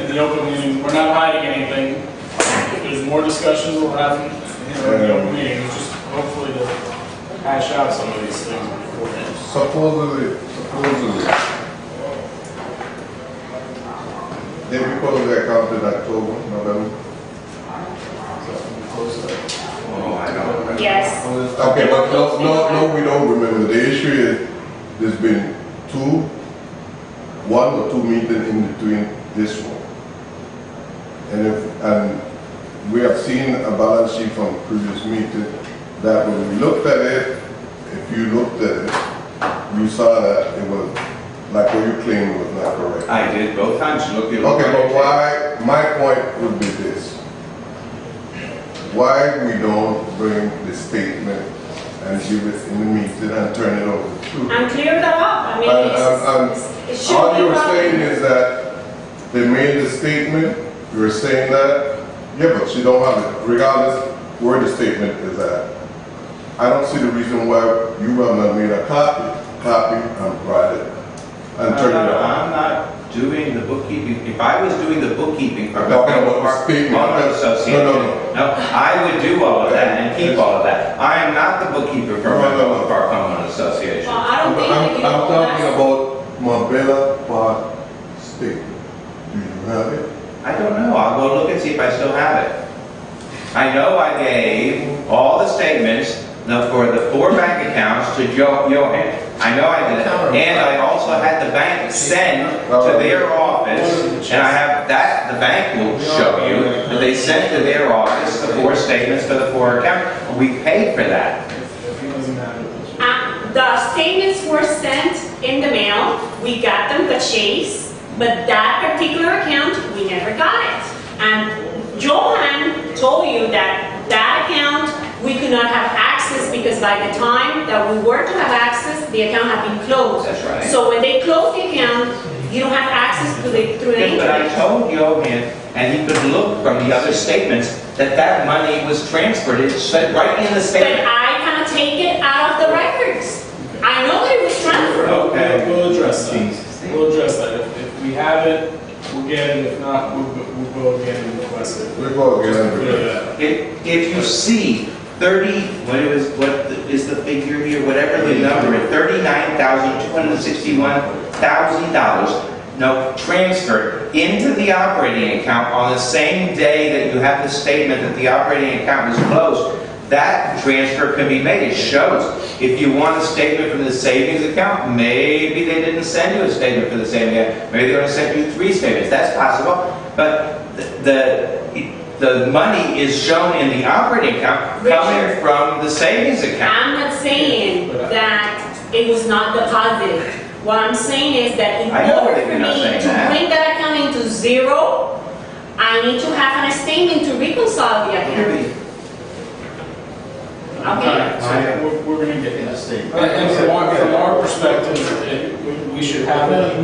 in the open meeting, we're not hiding anything. If there's more discussions, we'll have them in the open meeting, just hopefully to hash out some of these things beforehand. Supposedly, they be closed the account in October, November. Oh, I don't. Yes. Okay, but no, we don't remember. The issue is there's been one or two meetings in between this one. And we have seen a balance sheet from previous meeting that when we looked at it, if you looked at it, you saw that it was like what you claimed was not correct. I did both times. Look at Okay, but why, my point would be this. Why we don't bring the statement and give it in the meeting and turn it over to? And clear that up. I mean, it should all be you're proper. saying is that they made the statement, you're saying that, yeah, but you don't have it, regardless where the statement is at. I don't see the reason why you have not made a copy and brought it and turn it over. I'm not doing the bookkeeping. If I was doing the bookkeeping for I'm talking about the statement. Homeowners Association, no, I would do all of that and keep all of that. I am not the bookkeeper for Marbella Park Homeowners Association. Well, I don't think that you I'm know talking that. about Marbella Park statement. Do you have it? I don't know. I'll go look and see if I still have it. I know I gave all the statements for the 4 bank accounts to Johan. I know I did it. And I also had the bank send to their office, and I have that, the bank will show you, that they sent to their office the 4 statements for the 4 accounts. We paid for that. If he doesn't have it, The statements were sent in the mail. We got them the chase, but that particular account, we never got it. And Johan told you that that account, we could not have access because by the time that we were to have access, the account had been closed. That's right. So when they close the account, you don't have access to the through the Yes, but I internet. told Johan, and he could look from the other statements, that money was transferred. It said right in the But statement. I cannot take it out of the records. I know that it was transferred. Okay. we'll address that. We'll address that. If we have it, we'll get it. If not, we'll go again and request it. We go again. Yeah. If you see 30, what is the figure here, whatever the number is, $39,261,000, no, transferred into the operating account on the same day that you have the statement that the operating account was closed, that transfer can be made. It shows. If you want a statement from the savings account, maybe they didn't send you a statement for the savings account. Maybe they're going to send you 3 statements. That's possible. But the money is shown in the operating account coming Richard, from the savings account. I'm not saying that it was not deposited. What I'm saying is that in I know order that for you're not me saying to that. bring that account into 0, I need to have a statement to reconcile the account. Okay. So we're going to get that statement. And from our perspective, we should have it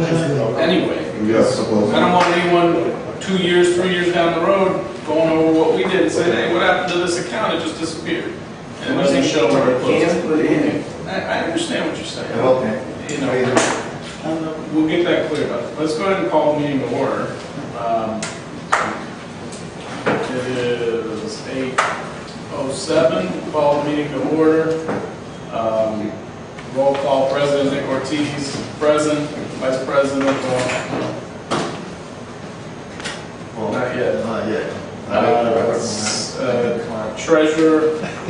anyway. Yeah, suppose. I don't want anyone 2 years, 3 years down the road going over what we did and saying, hey, what happened to this account? It just disappeared. And it doesn't show where it closed. I understand what you're saying. Okay. You know, we'll get that cleared up. Let's go ahead and call the meeting to order. It is 8:07. Call the meeting to order. Roll call. President Nick Ortiz present. Vice President. Not yet. Not yet. Treasurer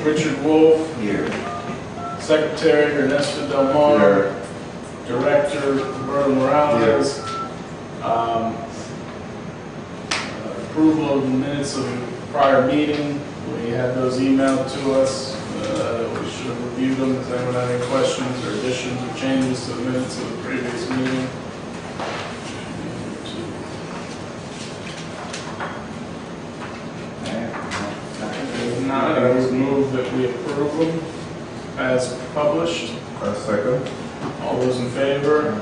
Richard Wolf. Here. Secretary Ernesto Del Mar. Here. Director Roberto Morales. Approval of the minutes of the prior meeting. We had those emailed to us. We should have reviewed them. Does anyone have any questions or additions or changes to the minutes of the previous meeting? If not, I would move that we approve them as published. A second. All those in favor?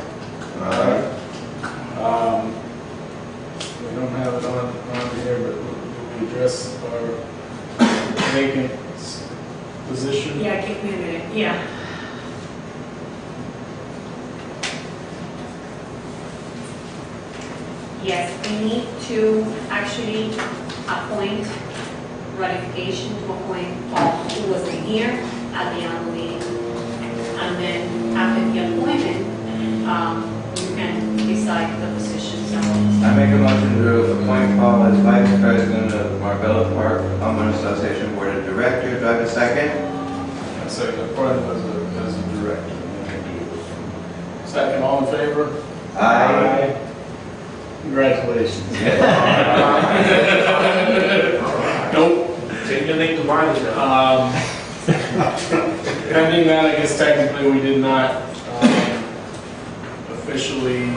We don't have it on here, but we address our vacant position. Yeah, give me a minute. Yeah. Yes. we need to actually appoint ratification to appoint Paul, who was here at the annual meeting. And then after the appointment, you can decide the positions. I make a motion to appoint Paul as Vice President of the Marbella Park Homeowner Association Board of Directors. Do I have a second? I say the front as a director. Second, all in favor? Aye. Congratulations. Nope. Take your name to mine. Pending that, I guess technically we did not officially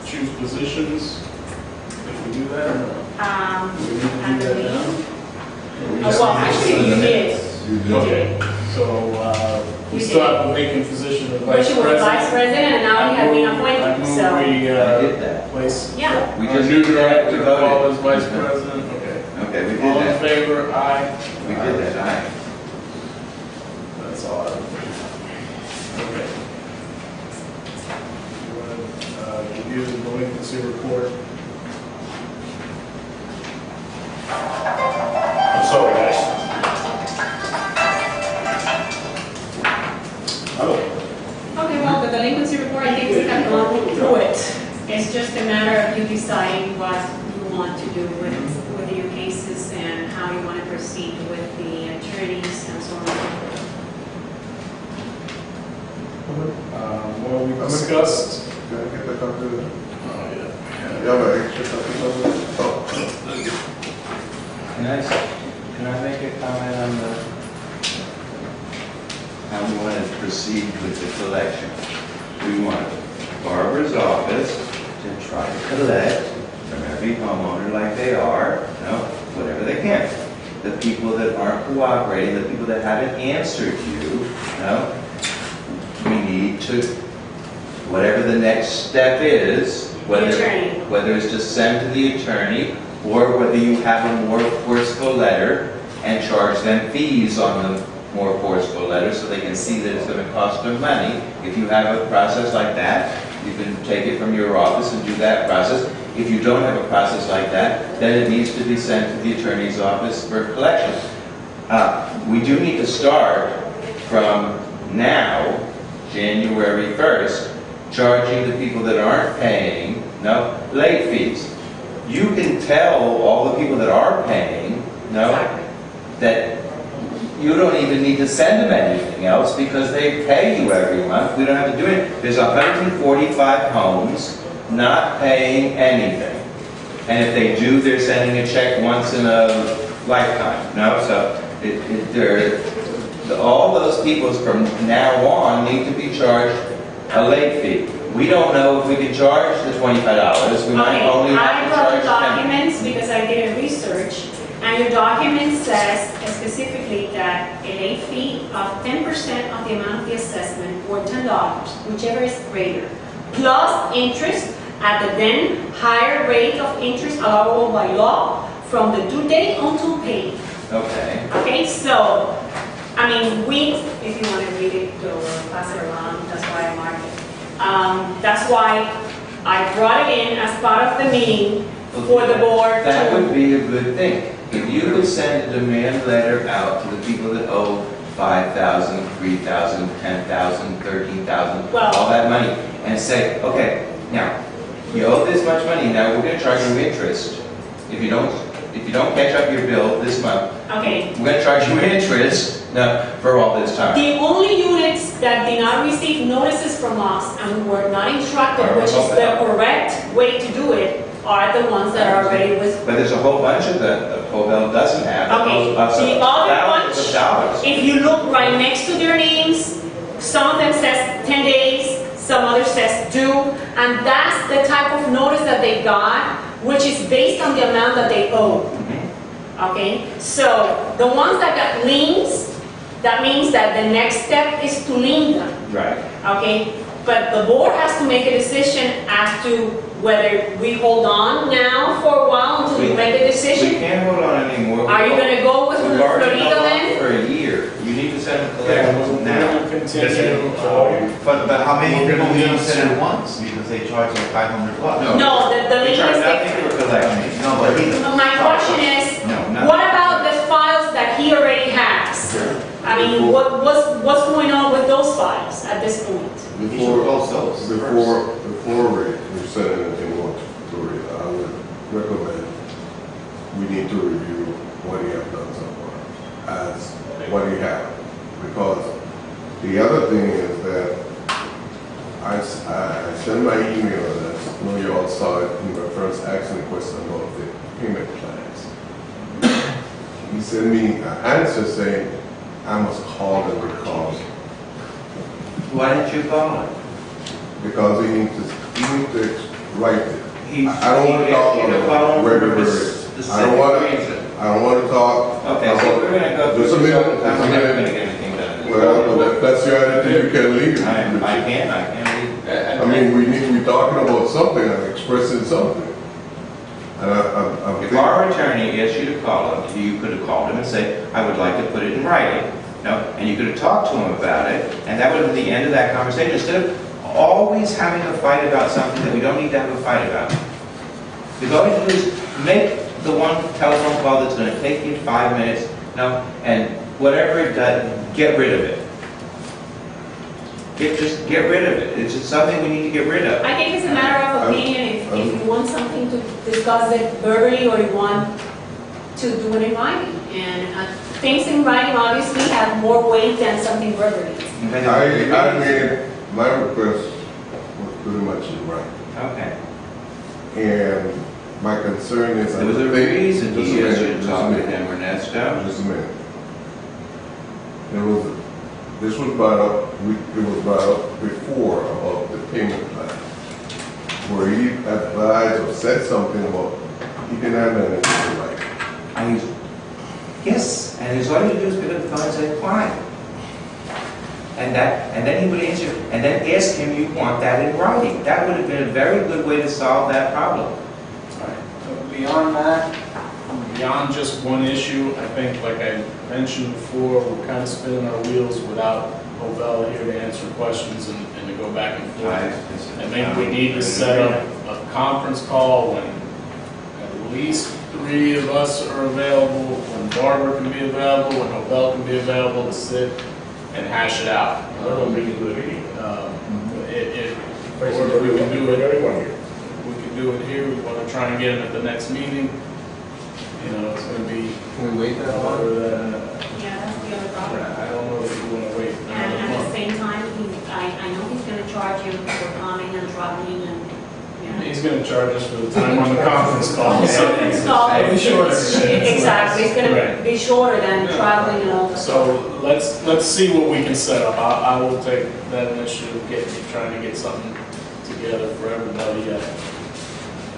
choose positions. Did we do that or no? Do we need to do that now? Well, actually, you did. You did. Okay, so we You still did. have a vacant position of But vice she was vice president. president, and now you have been I appointed, move so, we I did that. place yeah. We our just new did that. We director, voted. Paul as vice president. Okay. Okay, we did All in that. favor? Aye. We did that, aye. That's all I have. Okay. You want to review the delinquency report? I'm sorry, guys. Hello. Okay, well, the delinquency report, I think we have gone through it. It's just a matter of you deciding what you want to do with your cases and how you want to proceed with the attorneys and so on and so forth. What we discussed. Can I get the copy of that? Oh, yeah. You have an extra copy of it? Oh. Can I make a comment on how we want to proceed with the collection? We want Barbara's office to try to collect from every homeowner like they are, whatever they can. The people that aren't cooperating, the people that haven't answered you, we need to, whatever the next step is, attorney. whether it's to send to the attorney or whether you have a more forceful letter and charge them fees on the more forceful letter so they can see that it's going to cost them money. If you have a process like that, you can take it from your office and do that process. If you don't have a process like that, then it needs to be sent to the attorney's office for collection. We do need to start from now, January 1st, charging the people that aren't paying, late fees. You can tell all the people that are paying, that you don't even need to send them anything else because they pay you every month. We don't have to do it. There's 145 homes not paying anything. And if they do, they're sending a check once in a lifetime. So all those people from now on need to be charged a late fee. We don't know if we can charge the $25. We might only I have to brought the charge $10. documents because I did a research, and your document says specifically that a late fee of 10% of the amount of the assessment or $10, whichever is greater, plus interest at the then higher rate of interest allowable by law from the due date until paid. Okay. Okay, so, I mean, if you want to read it or pass it around, that's why I marked it. That's why I brought it in as part of the meeting for the board. That would be a good thing. If you could send a demand letter out to the people that owe $5,000, $3,000, $10,000, $13,000, Well- all that money, and say, okay, now, you owe this much money, now we're going to charge you interest. If you don't catch up your bill this month, Okay, we're going to charge you interest for all this time. the only units that did not receive notices from us and were not instructed, which is the correct way to do it, are the ones that are already with. But there's a whole bunch of that Cobell doesn't have. Okay, Those the other thousands bunch, of dollars. if you look right next to their names, some of them says 10 days, some others says due, and that's the type of notice that they got, which is based on the amount that they owe. Okay, so the ones that got liens, that means that the next step is to lien them. Right. Okay, but the board has to make a decision as to whether we hold on now for a while until we you make the We decision? can't hold on anymore. Are you gonna go with We've already Florida held on then? for a year. You need to send them Yeah, collections we're now. gonna continue, But how many We're people gonna we don't need send to- at once because they charge like $500? No, the We link charge is nothing there. for collections. No, but he. My question is, No, nothing. what about the files that he already has? I mean, what's going on with those files at this point? He should post those Before we send anything more to it, I would recommend we need to review what he has done so far, as what he has. Because the other thing is that I sent my email, and I know you all saw it, in my first asking question about the payment plans. He sent me an answer saying, I must call and recall, Why didn't you call him? because he needs to write it. He- I don't want to talk he- he- about he- regular. the I don't want second to. reason. I don't want to talk. Okay, so we're gonna go through Just a this minute. all the time. Just a We're never minute. gonna get anything done. Well, that's your attitude. You can leave. I can't leave. I mean, we need to be talking about something and expressing something. And I'm If thinking, our attorney asked you to call him, you could have called him and said, I would like to put it in writing. No, and you could have talked to him about it, and that would have been the end of that conversation, instead of always having a fight about something that we don't need to have a fight about. The all you have to do is make the one telephone call that's gonna take you 5 minutes, no, and whatever it does, get rid of it. Just get rid of it. It's just something we need to get rid of. I think it's a matter of opinion, if you want something to discuss it verbally or you want to do it in writing. And things in writing obviously have more weight than something verbally. I made, my request was pretty much in writing. Okay. And my concern is. There was a reason Just a he asked you minute, to just a talk to minute. him, Ernesto. Just a minute. This was brought up, it was brought up before about the payment plan, where he advised or said something about he didn't have anything to write. And he's, yes, and he's all you do is pick up the phone and say, fine. And then he would answer, and then ask him, you want that in writing. That would have been a very good way to solve that problem. Beyond that, beyond just one issue, I think, like I mentioned before, we're kind of spinning our wheels without Marbella here to answer questions and to go back and forth. I think we need to set up a conference call when at least 3 of us are available, when Barbara can be available, when Marbella can be available to sit and hash it out. We can do it here. Or we can do it. We can do it here. We want to try and get him at the next meeting. You know, it's going to be. Can we wait that long? Yeah, that's the other problem. I don't know if you want to wait And another at the month. same time, I know he's gonna charge you for coming and traveling and, you know. He's going to charge us for the time on the conference call. Conference call, It'll be shorter. exactly, it's gonna Right. be shorter than traveling and all that. So let's see what we can set up. I will take that initiative, trying to get something together for everybody.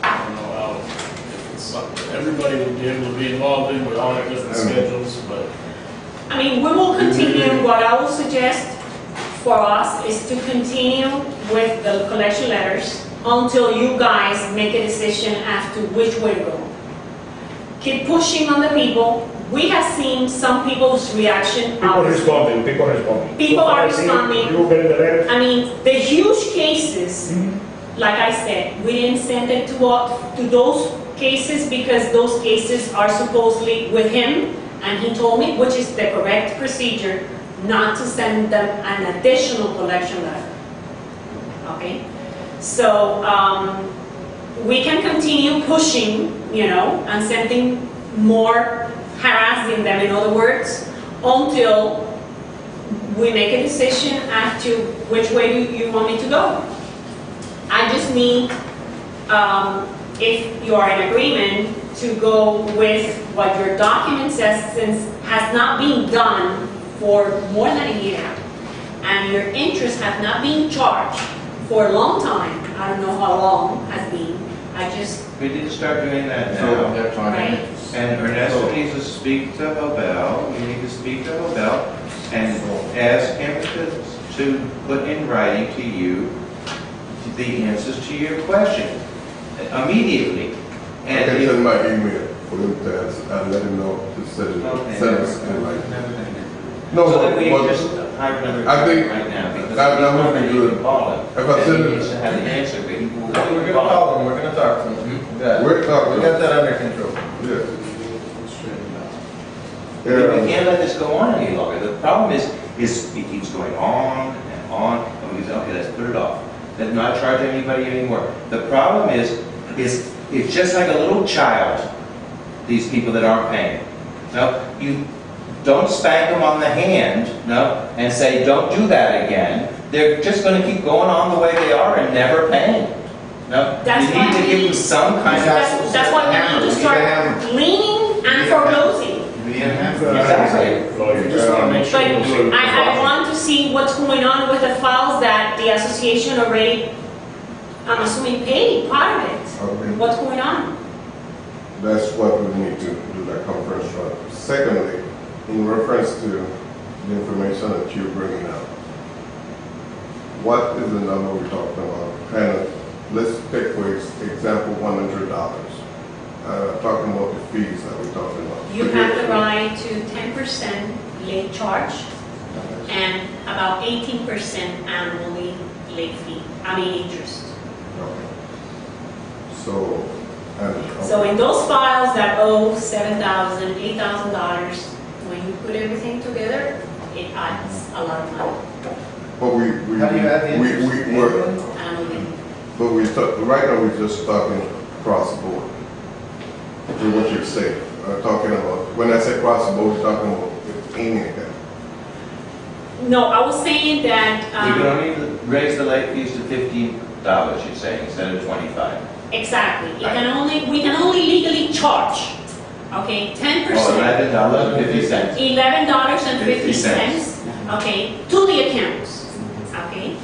I don't know how, if it's something everybody would be able to be involved in. We all have different schedules, but I mean, we will continue, what I will suggest for us is to continue with the collection letters until you guys make a decision as to which way to go. Keep pushing on the people. We have seen some people's reaction. People responding. People are responding. You get the letter. I mean, the huge cases, like I said, we didn't send it to those cases because those cases are supposedly with him, and he told me, which is the correct procedure, not to send them an additional collection letter. Okay? So, we can continue pushing, you know, and sending more, harassing them, in other words, until we make a decision as to which way you want me to go. I just need, if you are in agreement, to go with what your document says, since has not been done for more than a year, and your interest has not been charged for a long time. I don't know how long has been. I just, We need to start doing that So now. they're charging. Right. And Ernesto needs to speak to Hobel, you need to speak to Hobel and ask him to put in writing to you the answers to your question immediately. I And can if- send my email for him to answer, and let him know to send Okay, it, send us never- in like. never gonna get No, So then we but just hire another I think attorney right now, because that he's would not be gonna good. even call him. If I And send he it- needs to have the answer, but he will. We're gonna call them, we're gonna talk to them. Mhm. We got it. We're talking. We got that under control. Yeah. We can't let this go on any longer. The problem is it keeps going on and on, and we say, okay, let's put it off. Let's not charge anybody anymore. The problem is it's just like a little child, these people that aren't paying. No, you don't spank them on the hand, no, and say, don't do that again. They're just gonna keep going on the way they are and never paying. No, That's you why need to we give them need- some kind of. That's why we need to start leaning and foreclosing. We didn't have. Exactly. We just want to make sure But we do it. I want to see what's going on with the files that the association already, I'm assuming, paid part of it. Okay. What's going on? That's what we need to do that conference run. Secondly, in reference to the information that you're bringing up, what is the number we're talking about? Kind of, let's take for example, $100. Talking about the fees that we're talking about. You have the right to 10% late charge and about 18% annually late fee, interest. Okay. So, and. So in those files that owe $7,000, $8,000, when you put everything together, it adds a lot of money But we, How do you add the interest? we're, annually. but right now we're just talking across the board. To what you're saying, talking about, when I say cross the board, we're talking about any account. No, I was saying that, We can only raise the late fees to $15, you're saying, instead of 25. exactly, we can only legally charge, okay, 10%. Oh, $11.50. $11.50, okay, to the accounts, okay?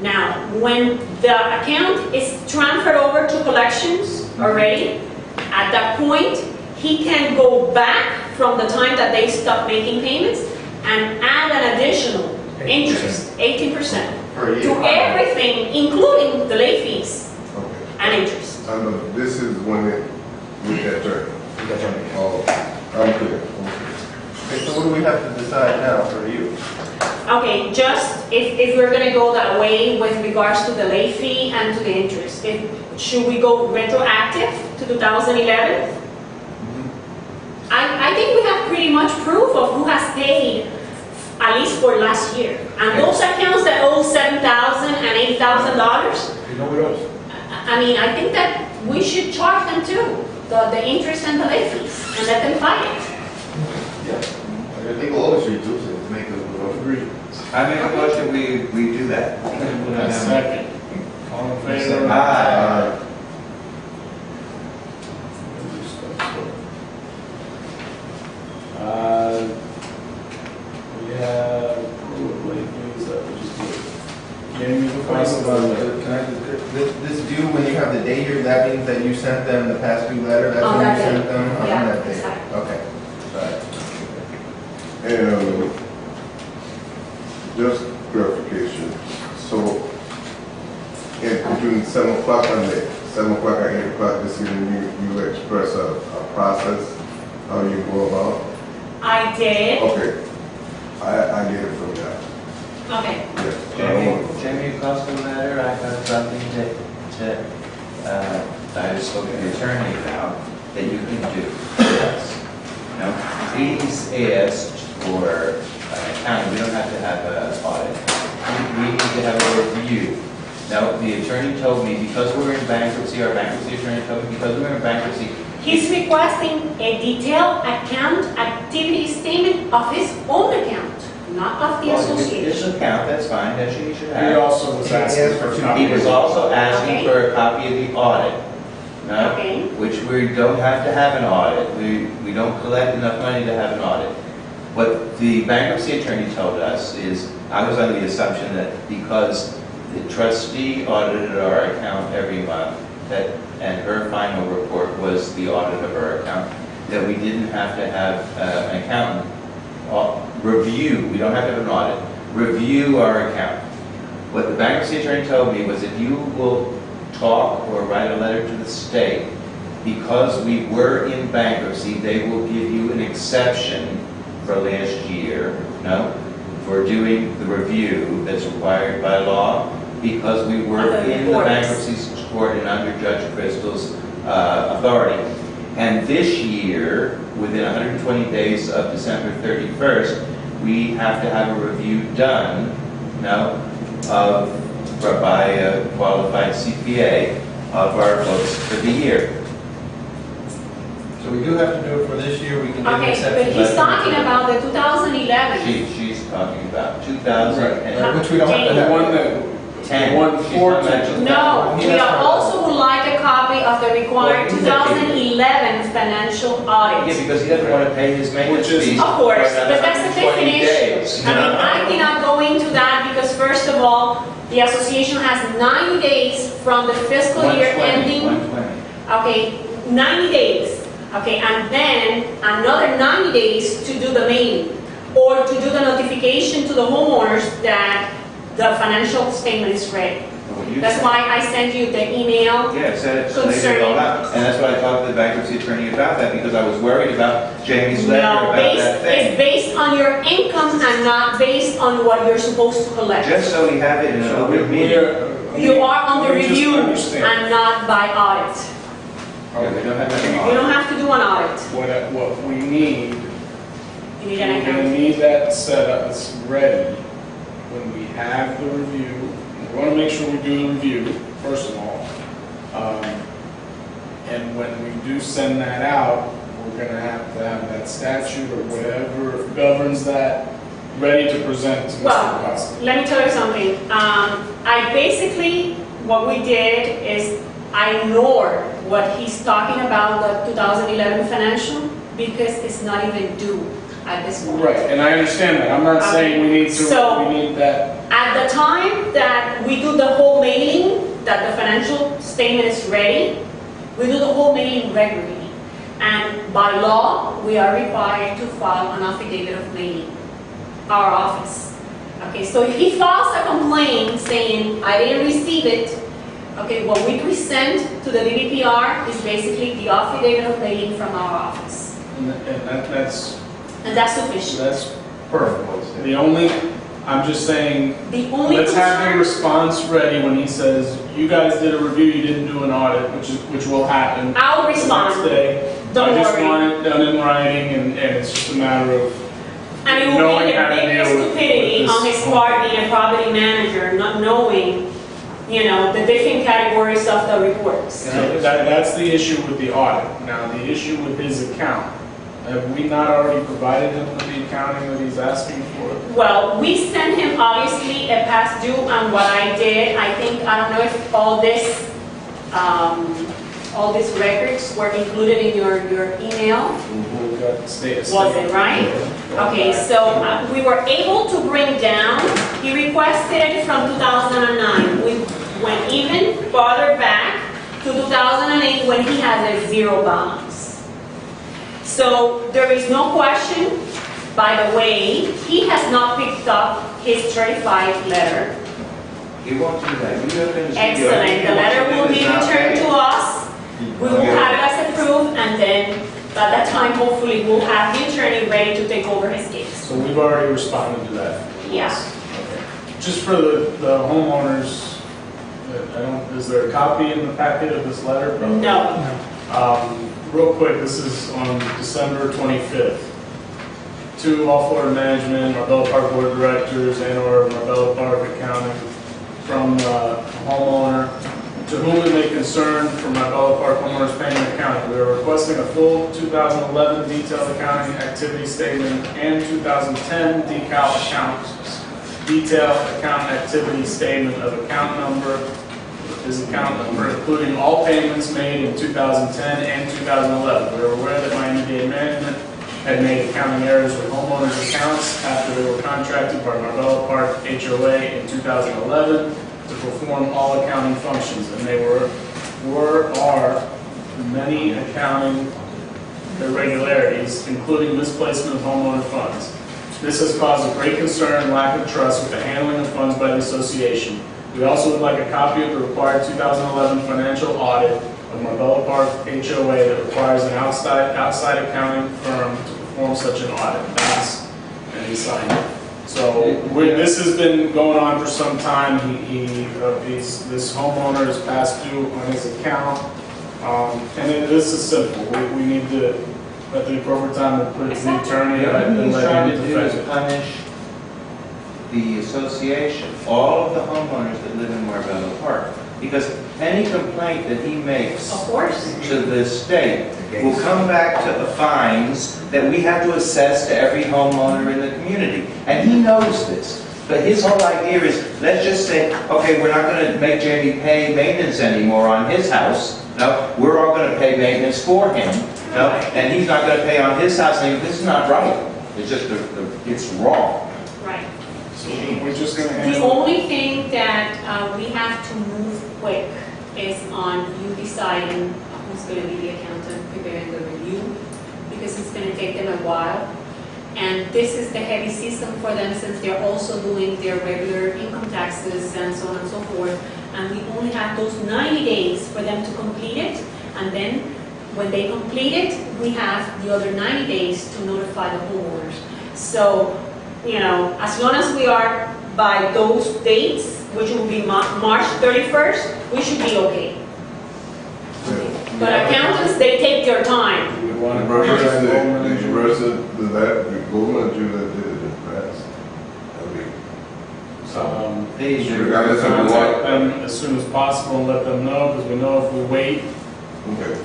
Now, when the account is transferred over to collections already, at that point, he can go back from the time that they stop making payments and add an additional interest, 18%, Per to year. everything, including the late fees Okay. and interest. I know, this is when it, with that term. Oh, I'm clear, okay. Okay, so what do we have to decide now for you? Okay, just if we're gonna go that way with regards to the late fee and to the interest, should we go retroactive to 2011? I think we have pretty much proof of who has paid, at least for last year. And those accounts that owe $7,000 and $8,000, You know what else? I think that we should charge them too, the interest and the late fees, and let them pay it. Yeah. I think we'll always reduce it, make it. Agreed. I make a motion, we do that. Second. All in favor? Aye. We have approval of late fees that we just did. Jamie, the first one. Can I this due when you have the date here, that means that you sent them the past due letter, that's On when that you day. sent them? On Yeah, that day. exactly. Okay. Alright. And just clarification, so between 7 o'clock and 7 o'clock and 8 o'clock this evening, you express a process, how you go about? I did, Okay, I get it from that, okay. yes. Jamie Costa letter, I have something I just spoke to the attorney about, that you can do. Yes. Now, he's asked for accounting, we don't have to have an audit. We need to have a review. Now, the attorney told me, because we're in bankruptcy, our bankruptcy attorney told me, because we're in bankruptcy, He's requesting a detailed account activity statement of his own account, not of the well, association. his account, that's fine, that he should He have. also was asking for a copy. He was also asking Okay. for a copy of the audit. No? Okay. Which we don't have to have an audit. We don't collect enough money to have an audit. What the bankruptcy attorney told us is, I was under the assumption that because the trustee audited our account every month, and her final report was the audit of our account, that we didn't have to have an accountant review, we don't have to have an audit, review our account. What the bankruptcy attorney told me was if you will talk or write a letter to the state because we were in bankruptcy, they will give you an exception for last year, no, for doing the review that's required by law, because we were Other in the courts. bankruptcy court and under Judge Crystal's authority. And this year, within 120 days of December 31st, we have to have a review done, no, by a qualified CPA of our books for the year. So we do have to do it for this year, we can give an Okay, exception. but he's talking about the 2011. She's talking about 2010. Right, which we don't have to The have. one that, the one She's for not mentioning No, He we has are her- also would like a copy of the required Well, he's a- 2011 financial Yeah, audit. because he doesn't want to pay his maintenance Which is- fees. Of course, for another but that's a 120 different days, issue. you I mean, know? I cannot go into that because first of all, the association has 90 days from the fiscal year 120, ending. 120. Okay, 90 days. Okay, and then another 90 days to do the mailing or to do the notification to the homeowners that the financial statement is ready. Well, you That's said- why I sent you the email. Yeah, it said it laid it all out. And that's why I talked to the bankruptcy attorney about that, because I was worried about Jamie's letter No, about that it's thing. based on your income and not based on what you're supposed to collect. Just so we have it in an so open meeting. You are under Let me just review understand. and not by audit. Okay. You don't have to do an audit. What we need, You need an we're gonna account. need that set up, it's ready when we have the review. We wanna make sure we do the review, first of all. And when we do send that out, we're gonna have to have that statute or whatever governs that ready to present to Mr. Well, Costa. let me tell you something. I basically, what we did is I ignored what he's talking about, the 2011 financial, because it's not even due at this point. Right, and I understand that. I'm not saying we need to, So- we need that. At the time that we do the whole mailing, that the financial statement is ready, we do the whole mailing regularly. And by law, we are required to file an affidavit of mailing, our office. Okay, so if he files a complaint saying, I didn't receive it, okay, what we present to the DVPR is basically the affidavit of mailing from our office. And that's And that's sufficient. That's perfect. The only, I'm just saying, The only let's have the concern, response ready when he says, you guys did a review, you didn't do an audit, which will happen. I'll the next respond. day. Don't I just worry. want it done in writing, and it's just a matter of And it will knowing be how the to biggest deal with stupidity this on his whole part, thing. being a property manager, not knowing, you know, the different categories of the reports. That's the issue with the audit. Now, the issue with his account, have we not already provided him with the accounting that he's asking for? Well, we sent him obviously a past due, and what I did, I think, I don't know if all these records were included in your email. We've got state. Was it right? Okay, so we were able to bring down, he requested it from 2009. We went even farther back to 2008 when he had a zero balance. So there is no question, by the way, he has not picked up his certified letter. He won't do that. You have to understand. Excellent, the letter will be returned to us. We will have it as approved, and then by that time, hopefully, we'll have the attorney ready to take over his case. So we've already responded to that. Yeah. Okay. Just for the homeowners, is there a copy in the packet of this letter? No. Real quick, this is on December 25th. To all Florida management, Marbella Park Board of Directors, and/or Marbella Park Accounting, from homeowner, to whom it may concern, from Marbella Park Homeowners Payment Accounting. We are requesting a full 2011 detailed accounting activity statement and 2010 detailed account activity statement of account number, including all payments made in 2010 and 2011. We are aware that Miami-Dade Management had made accounting errors with homeowners' accounts after they were contracted by Marbella Park HOA in 2011 to perform all accounting functions, and they are many accounting irregularities, including misplacement of homeowner funds. This has caused a great concern and lack of trust with the handling of funds by the association. We also would like a copy of the required 2011 financial audit of Marbella Park HOA that requires an outside accounting firm to perform such an audit. And he signed it. So this has been going on for some time. This homeowner is past due on his account. This is simple. We need to, at the appropriate time, to put it to the attorney The other thing and he's let trying him to do defend is it. punish the association, all of the homeowners that live in Marbella Park. Because any complaint that he makes Of course. to the state will come back to the fines that we have to assess to every homeowner in the community. And he knows this. But his whole idea is, let's just say, okay, we're not going to make Jamie pay maintenance anymore on his house. No, we're all going to pay maintenance for him. No, and he's not going to pay on his house. And this is not right. It's just, it's wrong. Right. So we're just going to The handle only thing that we have to move quick is on you deciding who's going to be the accountant preparing the review, because it's going to take them a while. And this is the heavy season for them, since they're also doing their regular income taxes and so on and so forth. And we only have those 90 days for them to complete it. And then when they complete it, we have the other 90 days to notify the homeowners. So, you know, as long as we are by those dates, which will be March 31st, we should be okay. But accountants, they take their time. we want The to person did that, the government do that did it in France. I mean, regardless of contact what. them as soon as possible and let them know, because we know if we wait, Okay.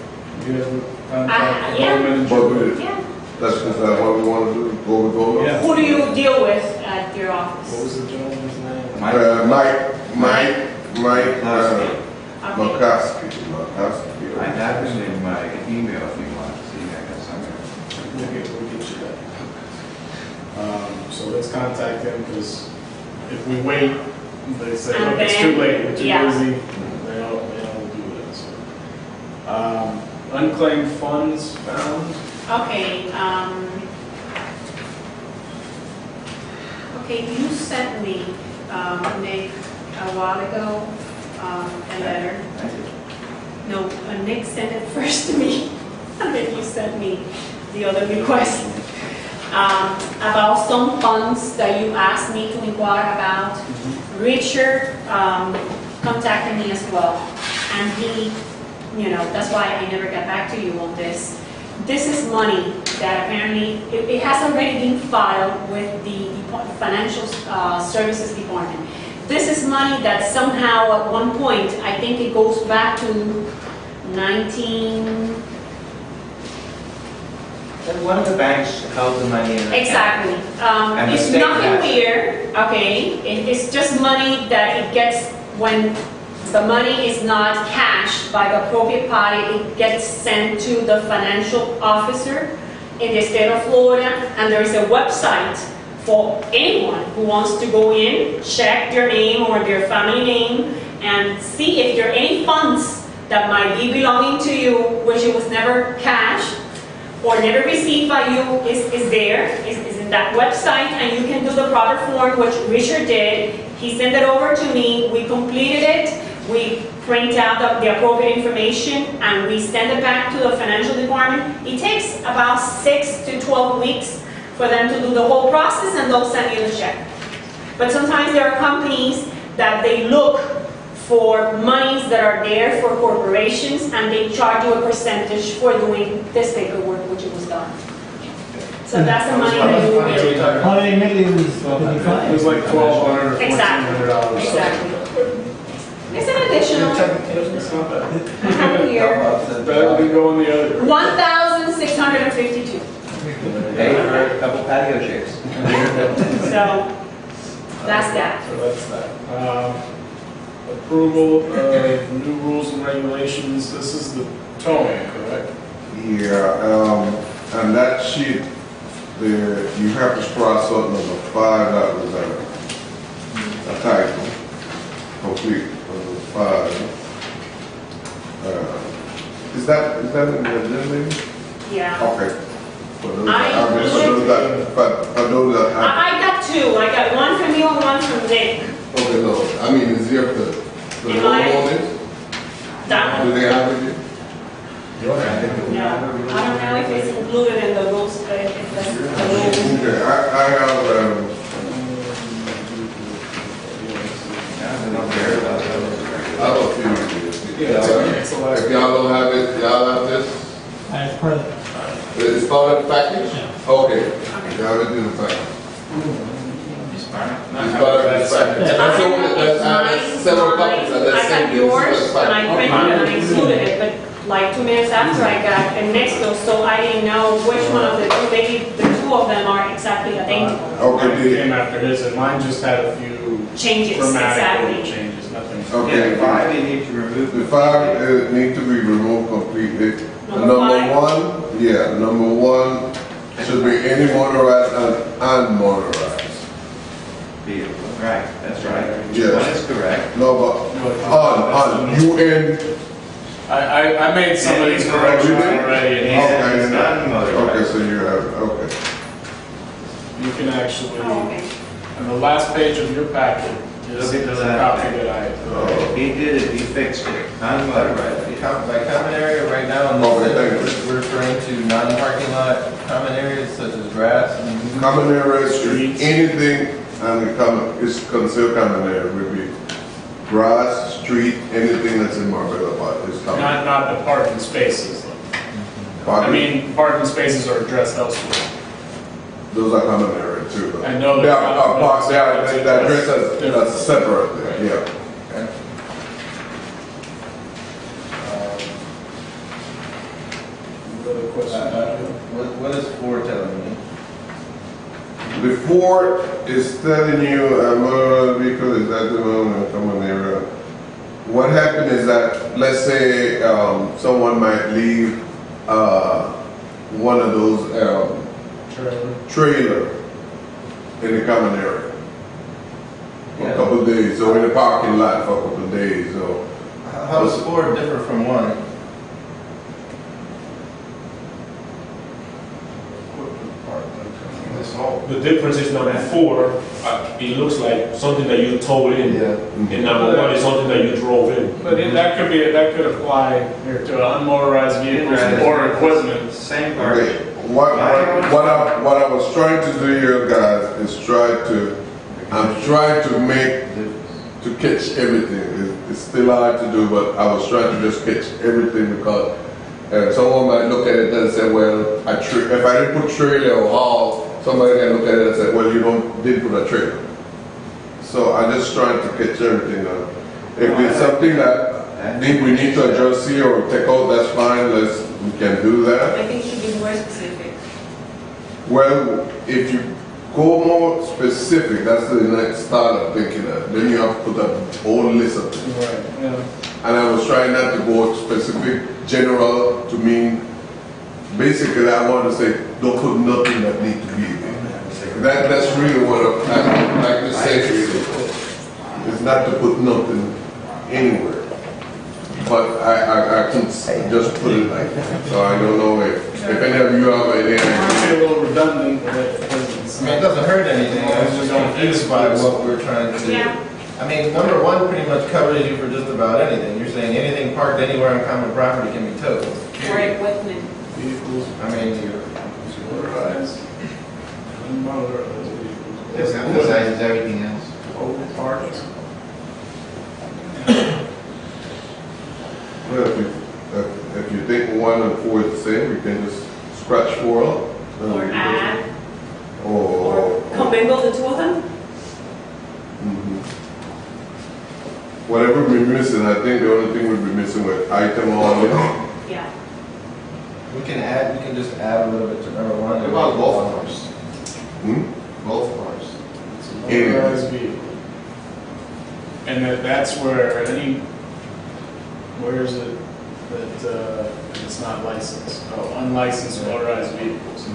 you guys would contact the Yeah. government and But we, Yeah. that's just not what we want to do, go with go. Yeah. Who do you deal with at your What office? was the gentleman's name? Mike? Mike, Last Okay. McCoskey. I have his in my email if you want to see. I got somewhere. We'll get you that. So let's contact them, because if we wait, they say, And look, it's then- too late, we're too yeah. busy. They don't do that, so. Unclaimed funds found. Okay, okay, you sent me, Nick, a while ago, a letter. No, Nick sent it first to me, and then you sent me the other request. About some funds that you asked me to inquire about. Richard contacted me as well, and he, you know, that's why I never got back to you on this. This is money that apparently, it has already been filed with the Financial Services Department. This is money that somehow at one point, I think it goes back to 19... One of the banks held the money in an account. Exactly. And the It's state nothing has it. weird, okay? It's just money that it gets when the money is not cashed by the appropriate party. It gets sent to the financial officer in the state of Florida, and there is a website for anyone who wants to go in, check their name or their family name, and see if there are any funds that might be belonging to you, which it was never cashed or never received by you, is in that website, and you can do the proper form, which Richard did. He sent it over to me, we completed it, we print out the appropriate information, and we send it back to the financial department. It takes about 6 to 12 weeks for them to do the whole process, and they'll send you the check. But sometimes there are companies that they look for monies that are there for corporations, and they charge you a percentage for doing this paperwork, which it was done. So that's the money that you will get. How many millions did you It find? was like $1,200 or Exactly. $1,400. Exactly. It's an additional, It's not bad. I have it here, Better than going the other. 1,652. Pay for a couple patio chairs. So, that's that. So that's that. Approval of new rules and regulations. This is the towing, correct? Yeah, and that sheet, there, you have to cross out number 5, that was a typo, complete, number 5. Is that in the agenda? Yeah. Okay. For those I those that have, I got two. I got one from you and one from Nick. okay, no, I mean, is there the Am I- homeowners? That Do one. they have it? No, I don't know if it's included in the rules, if that's the rules. Okay, I have, I have a few. If y'all don't have it, y'all have this? As part of, It's part of the package? yeah. Okay, y'all have it in the package. It's fine. It's part of the package. That's all, that's several copies of that I same got thing. yours, This is the and I package. printed it and I included it, but like 2 minutes after I got the next bill, so I didn't know which one of the two, maybe the two of them are exactly identical. Okay, Mine did- came after his, and mine just had a few Changes, grammatical exactly. changes, nothing. Okay. Yeah, 5, you need to remove. The five need to be removed completely. Number five? One, yeah, number one should be any motorized and unmotorized. Vehicle. Right, that's right. Yes. One is correct. No, but on, UN, I made some of these corrections already, and okay, it's not motorized. okay, so you have, okay. you can actually, Oh, okay. on the last page of your packet, is Look at a the last copy page. that I, He did it, he fixed it. Unmotorized. By common area, right now, in Okay, this, thank you. we're referring to non-parking lot common areas such as grass and. Common areas, Streets. anything, and the common, is considered common area, would be grass, street, anything that's in Marbella part is common. not the parking spaces. I Parking, mean, parking spaces are addressed elsewhere. those are common area too. though. I know They that- are, parks, they are, that's they're addressed different. as separate, yeah. Another question? What is 4 telling me? Before is telling you a motor vehicle is that the one in common area. What happened is that, let's say, someone might leave, one of those, trailer in the common area for a Yeah. couple of days, or in the parking lot for a couple of days, so. How does 4 differ from 1? The difference is number 4, it looks like something that you towed in. And number 1 is something that you drove in. But that could apply here to unmotorized vehicles or equipment. Same Okay, garbage. what I was trying to do here, guys, is I'm trying to make, to catch everything. It's still hard to do, but I was trying to just catch everything because someone might look at it and say, well, if I didn't put trailer or haul, somebody can look at it and say, well, you didn't put a trailer. So I'm just trying to catch everything now. If it's something that we need to adjust here or take out, that's fine, we can do that. I think it should be more specific. Well, if you go more specific, that's the next start of thinking that. Then you have to put a whole list of things. Right, yeah. And I was trying not to go specific, general to mean, basically I want to say, don't put nothing that needs to be there. That's really what I like to say to you. It's not to put nothing anywhere. But I can just put it like that. So I don't know if any of you have any It might idea. be a little redundant, but it's I mean, it doesn't hurt anything, I was just confused by what we're trying to do. Yeah. I mean, number 1 pretty much covers you for just about anything. You're saying anything parked anywhere on common property can be towed. Or equipment. vehicles, I mean, motorized, unmotorized vehicles. This emphasizes everything else. Parked. Well, if you think 1 and 4 is the same, we can just scratch 4 out. Or add, Or or commingle the two of them. Mhm. Whatever we're missing, I think the only thing we'd be missing with item on it. Yeah. we can just add a little bit to number 1. What about golf cars? Hmm? Golf cars. It's a motorized vehicle. And that's where where is it that it's not licensed? Oh, unlicensed motorized vehicles.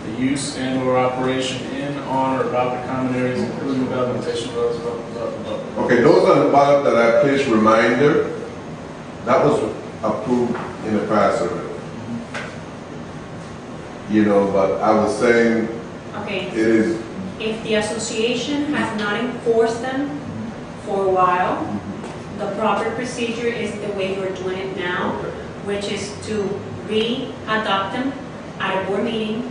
The use and or operation in, on, or about the common areas, including without limitation, roads, blah, blah, blah, blah. Okay, those are the ballot that I placed reminder. That was approved in the past already. You know, but I was saying Okay. it is, If the association has not enforced them for a while, the proper procedure is the way you're doing it now, which is to re-adopt them at a board meeting,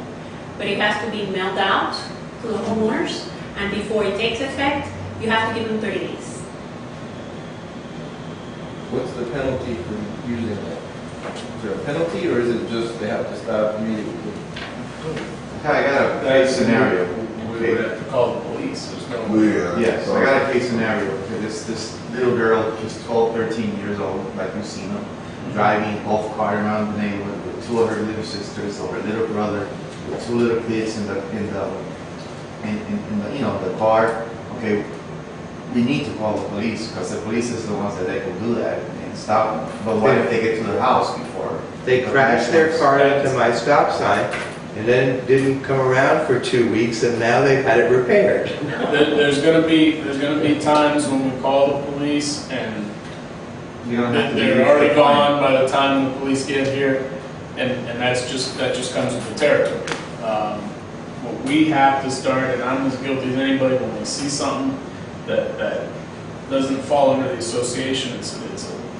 but it has to be mailed out to the homeowners, and before it takes effect, you have to give them 30 days. What's the penalty for using that? Is there a penalty, or is it just they have to stop immediately? I got a case scenario. We would have to call the police, there's no. Yeah. Yes, I got a case scenario. Okay, this little girl, she's 12, 13 years old, like you've seen her, driving golf cart around the neighborhood with two of her little sisters or her little brother, with two little kids in the the car. Okay, we need to call the police because the police is the ones that they can do that and stop them. But what if they get to their house before? They crashed their car into my stop sign and then didn't come around for 2 weeks, and now they've had it repaired. There's gonna be times when we call the police and You don't have to they're already gone by the time the police get here, and that just comes with the territory. What we have to start, and I'm as guilty as anybody, when we see something that doesn't fall under the association, it's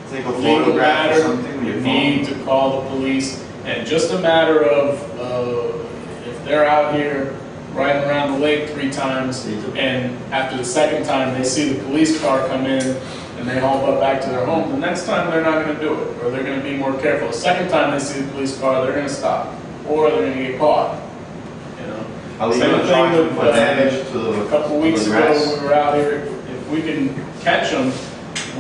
Take a a legal photograph or matter. something with You your need phone. to call the police, and just a matter of if they're out here riding around the lake 3 times, and after the second time they see the police car come in and they haul up back to their home, the next time they're not going to do it, or they're going to be more careful. The second time they see the police car, they're going to stop, or they're going to get caught. You know. I'll Same even thing charge them with, for damage to the A couple weeks to the ago, grass. we were out here. If we can catch them,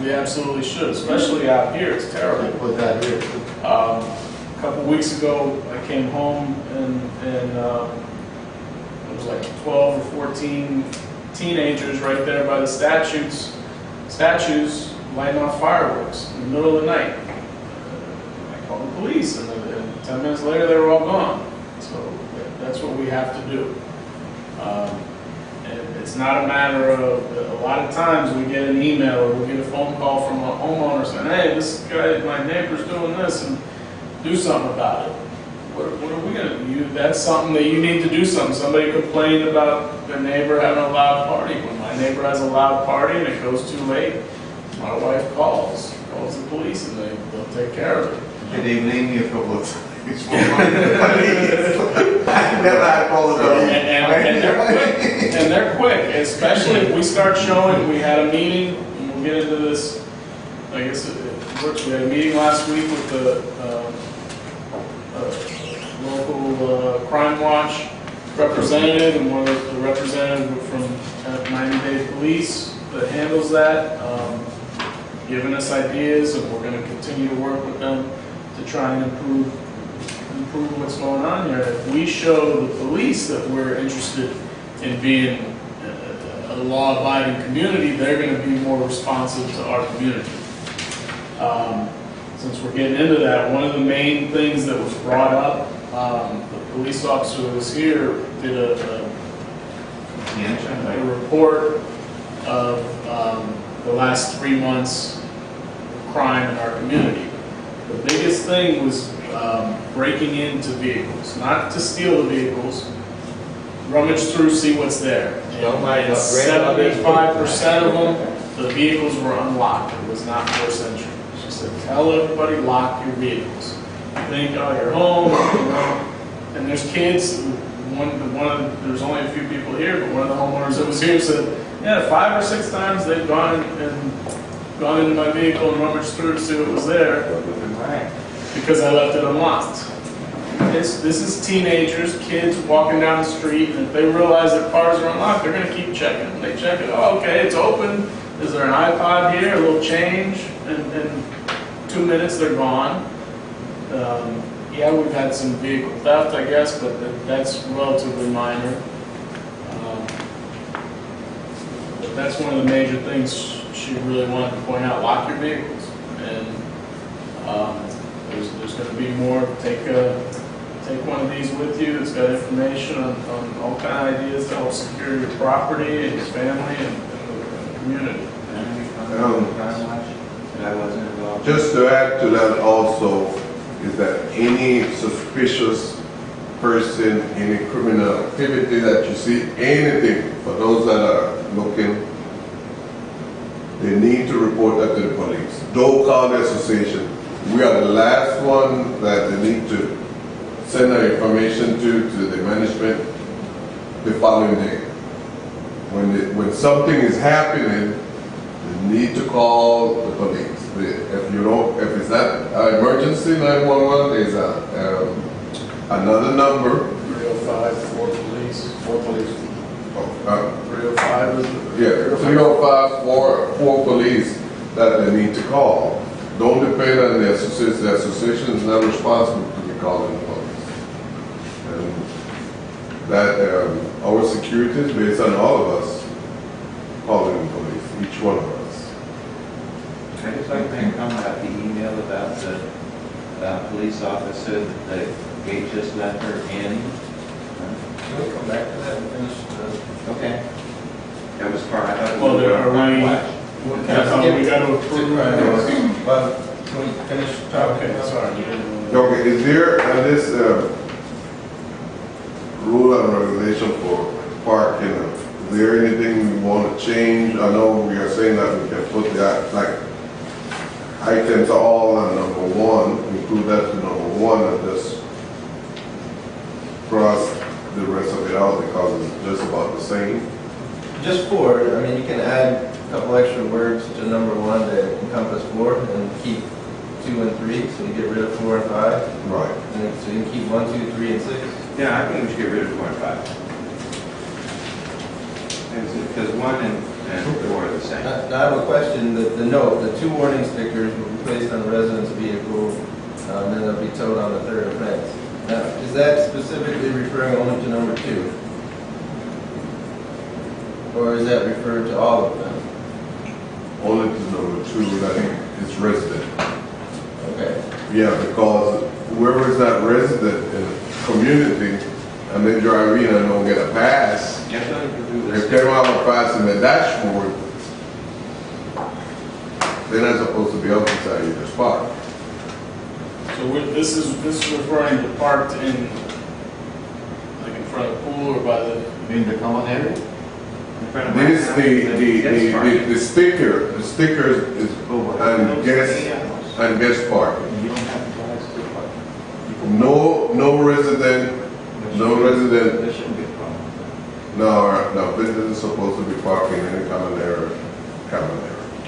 we absolutely should, especially out here. It's terrible. I put that here. A couple weeks ago, I came home and it was like 12 or 14 teenagers right there by the statues lighting off fireworks in the middle of the night. I called the police, and 10 minutes later they were all gone. So that's what we have to do. And it's not a matter of, a lot of times we get an email or we get a phone call from a homeowner saying, hey, this guy, my neighbor's doing this, and do something about it. What are we going to do? That's something that you need to do something. Somebody complained about their neighbor having a loud party. When my neighbor has a loud party and it goes too late, my wife calls the police, and they'll take care of it. And they blamed me a couple of times. I never had called the police. And they're quick, especially if we start showing. We had a meeting, and we'll get into this. I guess it works. We had a meeting last week with the local crime watch representative, and one of the representative from 90 Day Police that handles that, giving us ideas, and we're going to continue to work with them to try and improve what's going on here. If we show the police that we're interested in being a law-abiding community, they're going to be more responsive to our community. Since we're getting into that, one of the main things that was brought up, the police officer that was here did a report of the last 3 months of crime in our community. The biggest thing was breaking into vehicles, not to steal the vehicles, rummage through, see what's there. And 75% of them, the vehicles were unlocked. It was not forced entry. She said, tell everybody, lock your vehicles. You think, oh, you're home, you know, and there's kids. There's only a few people here, but one of the homeowners that was here said, yeah, 5 or 6 times they've gone into my vehicle and rummaged through to see what was there because I left it unlocked. This is teenagers, kids walking down the street, and if they realize that cars are unlocked, they're going to keep checking. They check it. Oh, okay, it's open. Is there an iPod here? A little change, and in 2 minutes they're gone. Yeah, we've had some vehicle theft, I guess, but that's relatively minor. But that's one of the major things she really wanted to point out. Lock your vehicles, and there's going to be more. Take one of these with you that's got information on all kind of ideas to help secure your property and your family and the community. Just to add to that also, is that any suspicious person, any criminal activity that you see, anything, for those that are looking, they need to report that to the police. Don't call the association. we are the last one that they need to send our information to the management the following day. When something is happening, you need to call the police. If it's not emergency 911, there's another number. 305, 4 police, 4 police. 305 is the... Yeah, 305, 4 police that they need to call. Don't depend on the association. The association is not responsible to be calling the police. And that our security is based on all of us calling the police, each one of us. I just like to comment about the email about the police officer that Gate just let her in. Can we come back to that and finish? Okay. That was part, I thought. Well, we were are we- That's how we got to approve. Well, can we finish talking? Okay, sorry. Okay, is there this rule and regulation for parking? Is there anything we want to change? I know we are saying that we can put that, like, items are all on number 1, include that to number 1 and just cross the rest of it out because it's just about the same. Just 4, I mean, you can add a couple extra words to number 1 that encompass 4 and keep 2 and 3, so you get rid of 4 and 5. Right. And then, so you can keep 1, 2, 3, and 6. Yeah, I think we should get rid of 4 and 5. Because 1 and 4 are the same. Now, I have a question, the note, the 2 warning stickers will be placed on the resident's vehicle, then they'll be towed on the 3rd offense. Now, is that specifically referring only to number 2? Or is that referred to all of them? Only to number 2 that is resident. Okay. Yeah, because whoever is not resident in the community and they drive in and don't get a pass, That's what we can do if this. they don't have a pass in the dashboard, they're not supposed to be up inside either spot. So this is referring to parked in, like in front of the pool or by the... In the common area? In front of my This, house, the guest parking. sticker is and guest parking. You don't have to drive to park. No resident, There shouldn't be a problem. no business is supposed to be parking in a common area.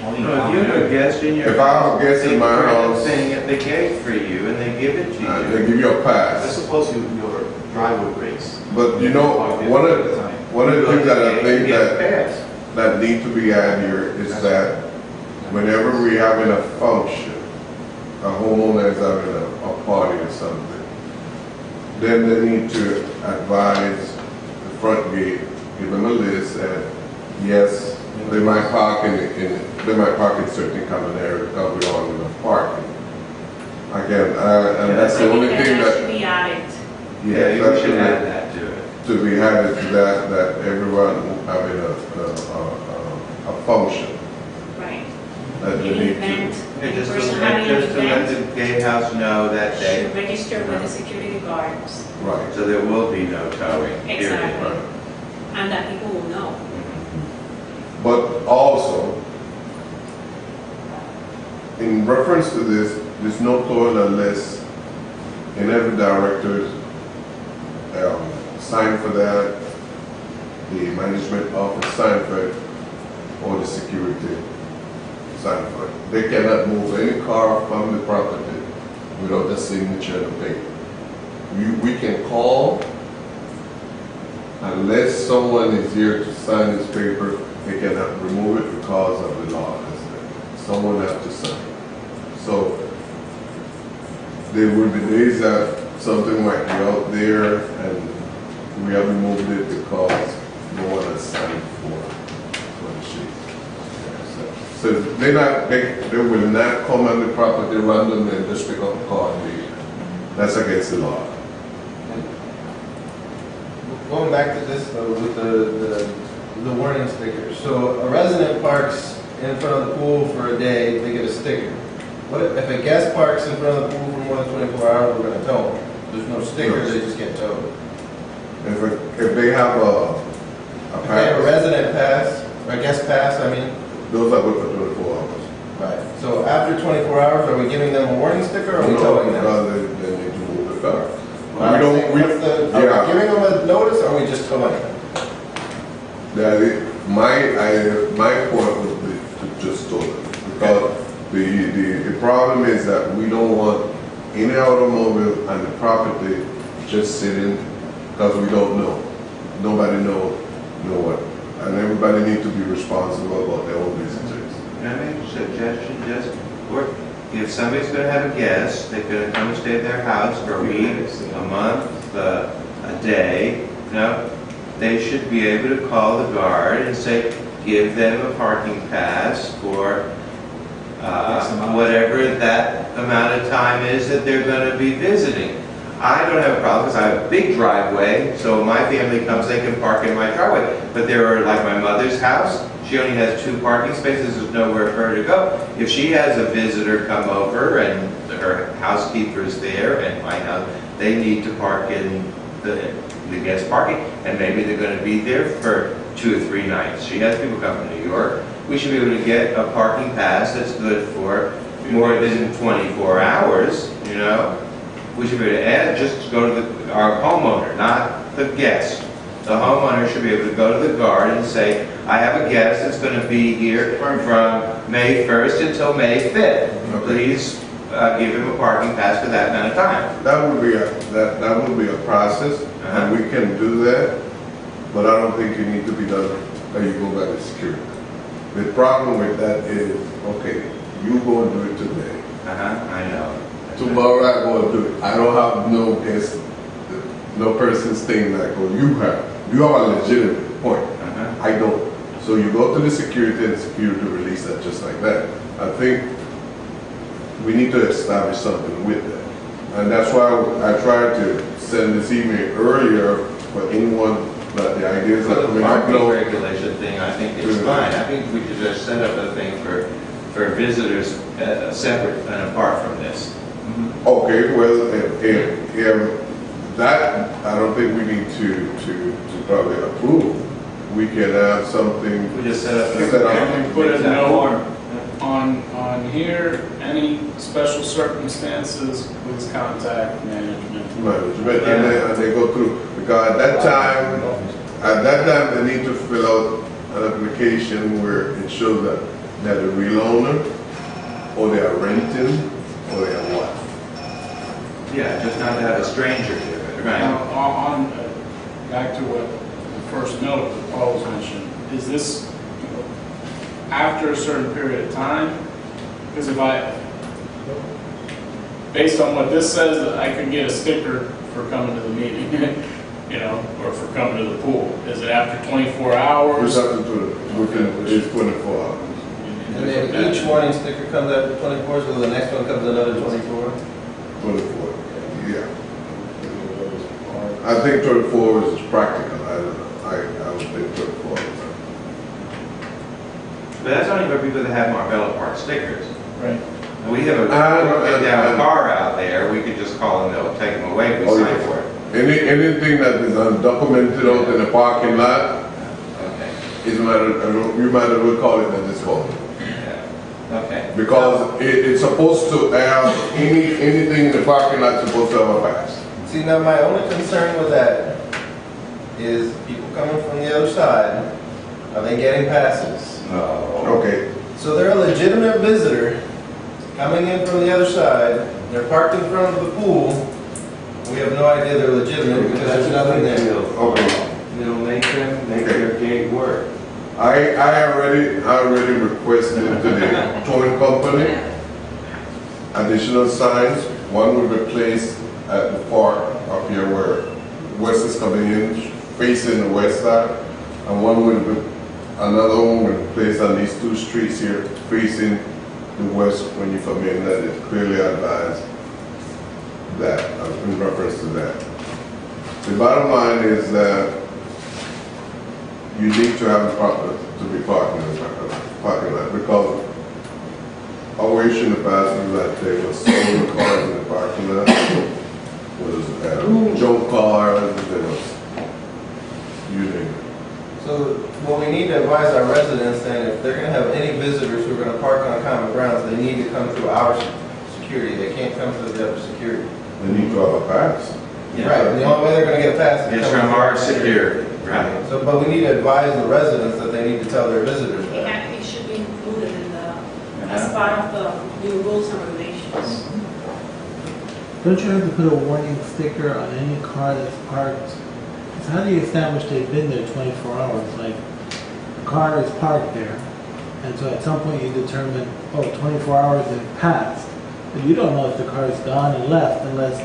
Only in No, if common you have a area. guest in your If I have a guest in my they print house- saying at the gate for you and they give it to They you. give you a That's pass. supposed to be your driveway breaks. But you know, one of the things that I think You get a that pass. that need to be added here is that whenever we having a function, a homeowner is having a party or something, then they need to advise the front gate, give them a list that, yes, they might park in certain common areas because we don't have enough parking. Again, and that's the only thing That should that, be added. Yeah, yeah, you that's should the- add that to it. to be added to that everyone having a function Right. that they An need event, to. Yeah, any just person to having an let the event gatehouse know that day, should register with the security guards. Right. so there will be no towing, period. Exactly. Right. And that people will know. But also, in reference to this, there's no toilet list in every director's sign for that, the management office sign for it, or the security sign for it. They cannot move any car from the property without the signature of the paper. We can call, unless someone is here to sign this paper, they cannot remove it because of the law. Someone has to sign. So there will be days that something might be out there and we have removed it because no one has signed for the sheet. So they will not come on the property randomly and just pick up a car and leave. That's against the law. Going back to this though, with the warning stickers. So a resident parks in front of the pool for a day, they get a sticker. What if a guest parks in front of the pool for more than 24 hours, we're gonna tow them? There's no sticker, they just get towed. If they have a If they have a pass, resident pass, or a guest pass, I mean, those are good for 24 hours. Right, so after 24 hours, are we giving them a warning sticker or are we No, towing them? because they need to move the car. Well, I'm saying, we, what's the- Are yeah. we giving them a notice or are we just towing them? My point would be to just tow them. Because the problem is that we don't want any automobile and the property just sitting, because we don't know. Nobody know what. And everybody need to be responsible about their own visitors. Can I make a suggestion, just, or if somebody's gonna have a guest, they're gonna come and stay at their house for a week, a month, a day, they should be able to call the guard and say, give them a parking pass for whatever that amount of time is that they're gonna be visiting. I don't have a problem because I have a big driveway, so my family comes, they can park in my driveway. But there are, like my mother's house, she only has 2 parking spaces, there's nowhere for her to go. If she has a visitor come over and her housekeeper's there and my house, they need to park in the guest parking, and maybe they're gonna be there for 2 or 3 nights. She has people come from New York. We should be able to get a parking pass that's good for more than 24 hours, We should be able to add, just go to our homeowner, not the guest. The homeowner should be able to go to the guard and say, I have a guest that's going to be here from May 1st until May 5th. Please give him a parking pass for that amount of time. That would be a process, and we can do that, but I don't think it need to be done, that you go by the security. The problem with that is, okay, you go and do it today. I know. Tomorrow I go and do it. I don't have no guest, no person staying like, oh, you have. You have a legitimate point. I don't. So you go to the security and security release that just like that. I think we need to establish something with that. And that's why I tried to send this email earlier for anyone that the ideas For that the may not parking know. regulation thing, I think it's fine. I think we should just set up a thing for visitors separate and apart from this. Okay, well, if that, I don't think we need to probably approve. We can have something. We just set up. Can we put a note on here, any special circumstances, please contact management. And they go through, because at that time they need to fill out an application where it shows that they're the real owner, or they are renting, or they are what. Yeah, just not to have a stranger do it, right? Now, back to what the first note that Paul was mentioning, is this after a certain period of time? Because based on what this says, I could get a sticker for coming to the meeting, or for coming to the pool. Is it after 24 hours? It's 24 hours. And then each warning sticker comes after 24, so the next one comes another 24? 24, yeah. I think 24 is practical. I don't know. I would think 24 is But that's only for people that have Marbella Park stickers. Right. We have a car out there, we could just call and they'll take them away if we sign for it. anything that is undocumented out in the parking lot, Okay. you might as well call it a disposal. Yeah. Okay. Because it's supposed to have, anything in the parking lot is supposed to have a pass. See, now my only concern with that is people coming from the other side, are they getting passes? No. Okay. So they're a legitimate visitor coming in from the other side, they're parked in front of the pool, we have no idea they're legitimate because there's nothing there. Okay. It'll make them make their gate work. I already requested to the towing company additional signs. One will be placed at the park up here where West is coming in, facing the west side, and another one will be placed on these 2 streets here, facing the west when you come in, that is clearly advised that, in reference to that. The bottom line is that you need to have to be parking in the parking lot, because our issue in the past was that there was stolen cars in the parking lot, junk cars, there was, you name it. So when we we need to advise our residents that if they're gonna have any visitors who are gonna park on common grounds, they need to come through our security. They can't come through the other security. They need to have a pass. Right, the only way they're gonna get past is It's coming from through our security, right? So, but we need to advise the residents that they need to tell their visitors that. It should be included in as part of the new rules and regulations. Don't you have to put a warning sticker on any car that's parked? 'Cause how do you establish they've been there 24 hours? Like, the car is parked there, and so at some point you determine, oh, 24 hours have passed. But you don't know if the car is gone and left unless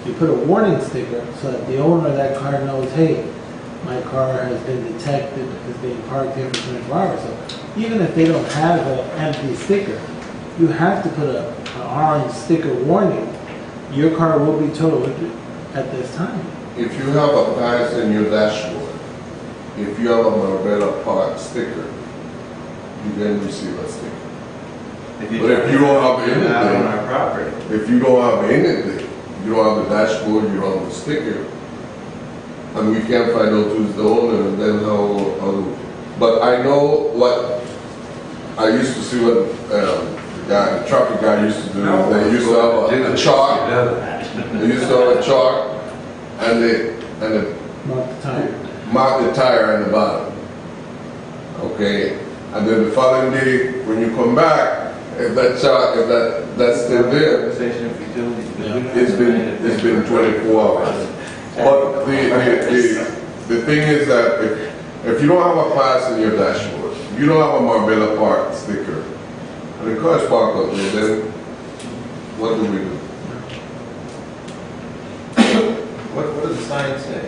you put a warning sticker so that the owner of that car knows, hey, my car has been detected as being parked here for 24 hours. So even if they don't have an empty sticker, you have to put an orange sticker warning. Your car will be towed at this time. If you have a pass in your dashboard, if you have a Marbella Park sticker, you then receive a sticker. But if you don't have Not on anything, our property. if you don't have anything, you don't have the dashboard, you don't have the sticker, and we can't find out who's the owner, and then how, but I know what, I used to see what, the traffic guy used to do. They used to have a chart, they used to have a chart, and they Mark the tire. mark the tire on the bottom. Okay, and then the following day, when you come back, if that chart, if that's still there, Conversation of utilities, because we don't have to it's been 24 hours. But the thing is that if you don't have a pass in your dashboard, you don't have a Marbella Park sticker, and the car's parked up there, then what do we do? What does the sign say?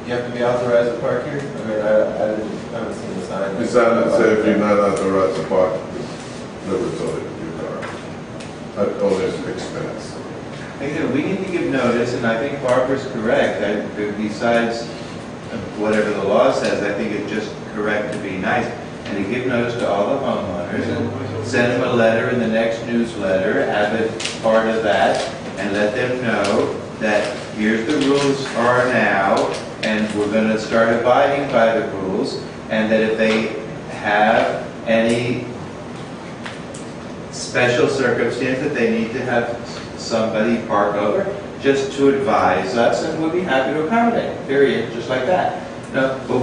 You have to be authorized to park here? I mean, I haven't seen the sign. The sign that says if you're not authorized to park, never told it your car. At owner's expense. I think that we need to give notice, and I think Barbara's correct. Besides whatever the law says, I think it's just correct to be nice and to give notice to all the homeowners and send them a letter in the next newsletter, have it part of that, and let them know that here's the rules are now, and we're going to start abiding by the rules, and that if they have any special circumstance that they need to have somebody park over, just to advise us, and we'll be happy to accommodate, period, just like that. No, but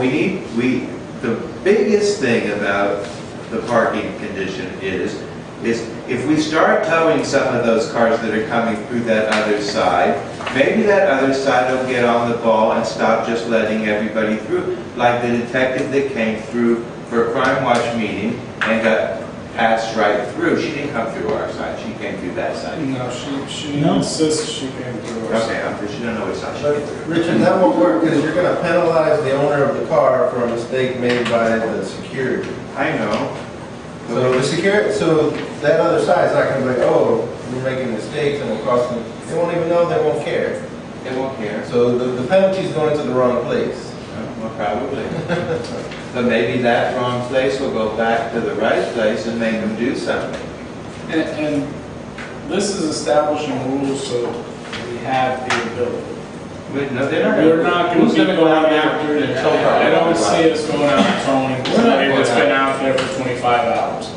the biggest thing about the parking condition is if we start towing some of those cars that are coming through that other side, maybe that other side will get on the ball and stop just letting everybody through, like the detective that came through for a crime watch meeting and got passed right through. She didn't come through our side, she came through that side. No, she No. insists she came through us. Okay, she don't know which side she But, came through. Richard, that won't work because you're gonna penalize the owner of the car for a mistake made by the security. I know. So the security, so that other side's not gonna be like, oh, we're making mistakes and we're costing, they won't even know, they won't care. They won't care. So the penalty's going to the wrong place. Well, probably. But maybe that wrong place will go back to the right place and make them do something. And this is establishing rules so we have the ability. But no, they're not. We're not going to be going after it. I don't see us going out and towing somebody that's been out there for 25 hours.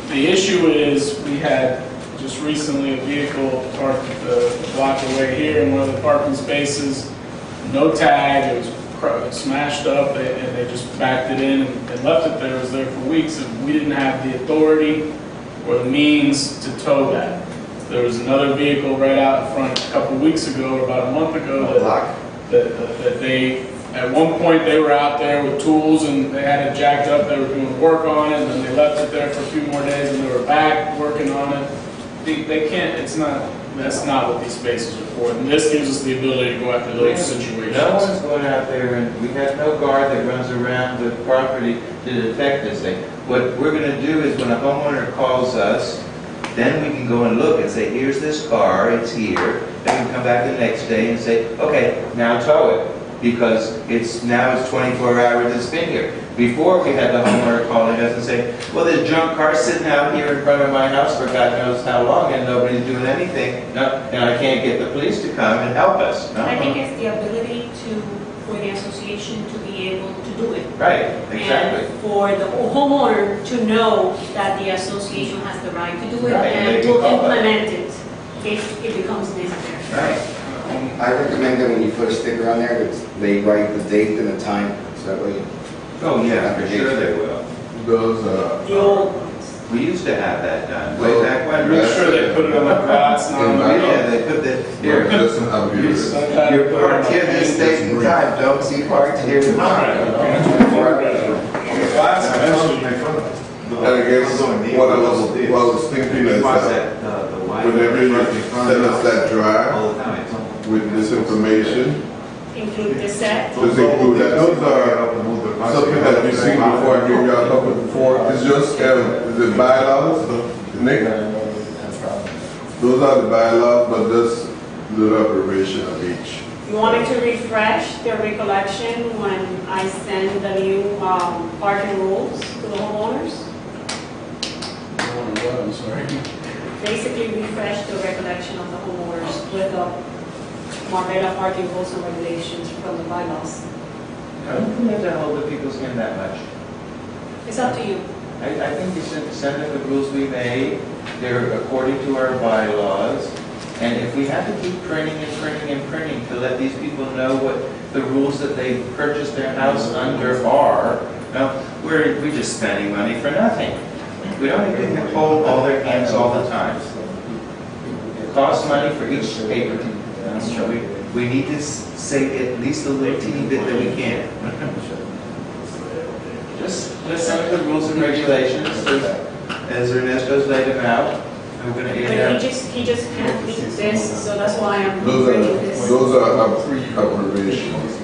The issue is, we had just recently a vehicle parked a block away here in one of the parking spaces, no tag, it was smashed up, and they just backed it in and left it there. It was there for weeks, and we didn't have the authority or the means to tow that. There was another vehicle right out in front a couple weeks ago, or about a month ago, that they, at one point they were out there with tools and they had it jacked up, they were doing work on it, and then they left it there for a few more days and they were back working on it. They can't, that's not what these spaces are for, and this gives us the ability to go after those situations. No one's going out there, and we have no guard that runs around the property to detect this thing. What we're going to do is when a homeowner calls us, then we can go and look and say, here's this car, it's here. Then we can come back the next day and say, okay, now tow it, because it's 24 hours it's been here. Before, we had the homeowner calling us and saying, well, there's junk cars sitting out here in front of my house for God knows how long, and nobody's doing anything. No, and I can't get the police to come and help us. No. I think it's the ability to for the association to be able to do it. Right, exactly. And for the homeowner to know that the association has the right to do it Right, and they and can to call it. implement it if it becomes necessary. Right. I recommend that when you put a sticker on there, that they write the date and the time, so that way. Oh, yeah, for sure they will. Those, The old ones. We used to have that done way back when. Make sure they put it on the glass, not on the Yeah, they put the, here, here, doesn't have to be written. you're parked here this date and time, don't see parked here tomorrow. Glass, And I guess what I was thinking is that whenever you send us that draft with this information, Include the set. just include that. Those are something that we've seen before. I gave y'all a couple before. It's just, is it bylaws? Nick? Those are the bylaws, but just little abbreviation of each. You wanted to refresh their recollection when I send the new parking rules to the homeowners? I'm sorry. Basically refresh the recollection of the homeowners with the Marbella parking rules and regulations from the bylaws. I don't think you have to hold the people's hand that much. It's up to you. I think you should send them the rules we made, they're according to our bylaws, and if we have to keep printing and printing and printing to let these people know what the rules that they purchased their house under are, we're just spending money for nothing. We don't even hold all their hands all the time. It costs money for each paper. We need to say at least a little teeny bit that we can. Just send the rules and regulations as Ernesto's laid them out. I'm going to add But he just can't leave this, so that's why I'm Those bringing are, this. those are abbreviations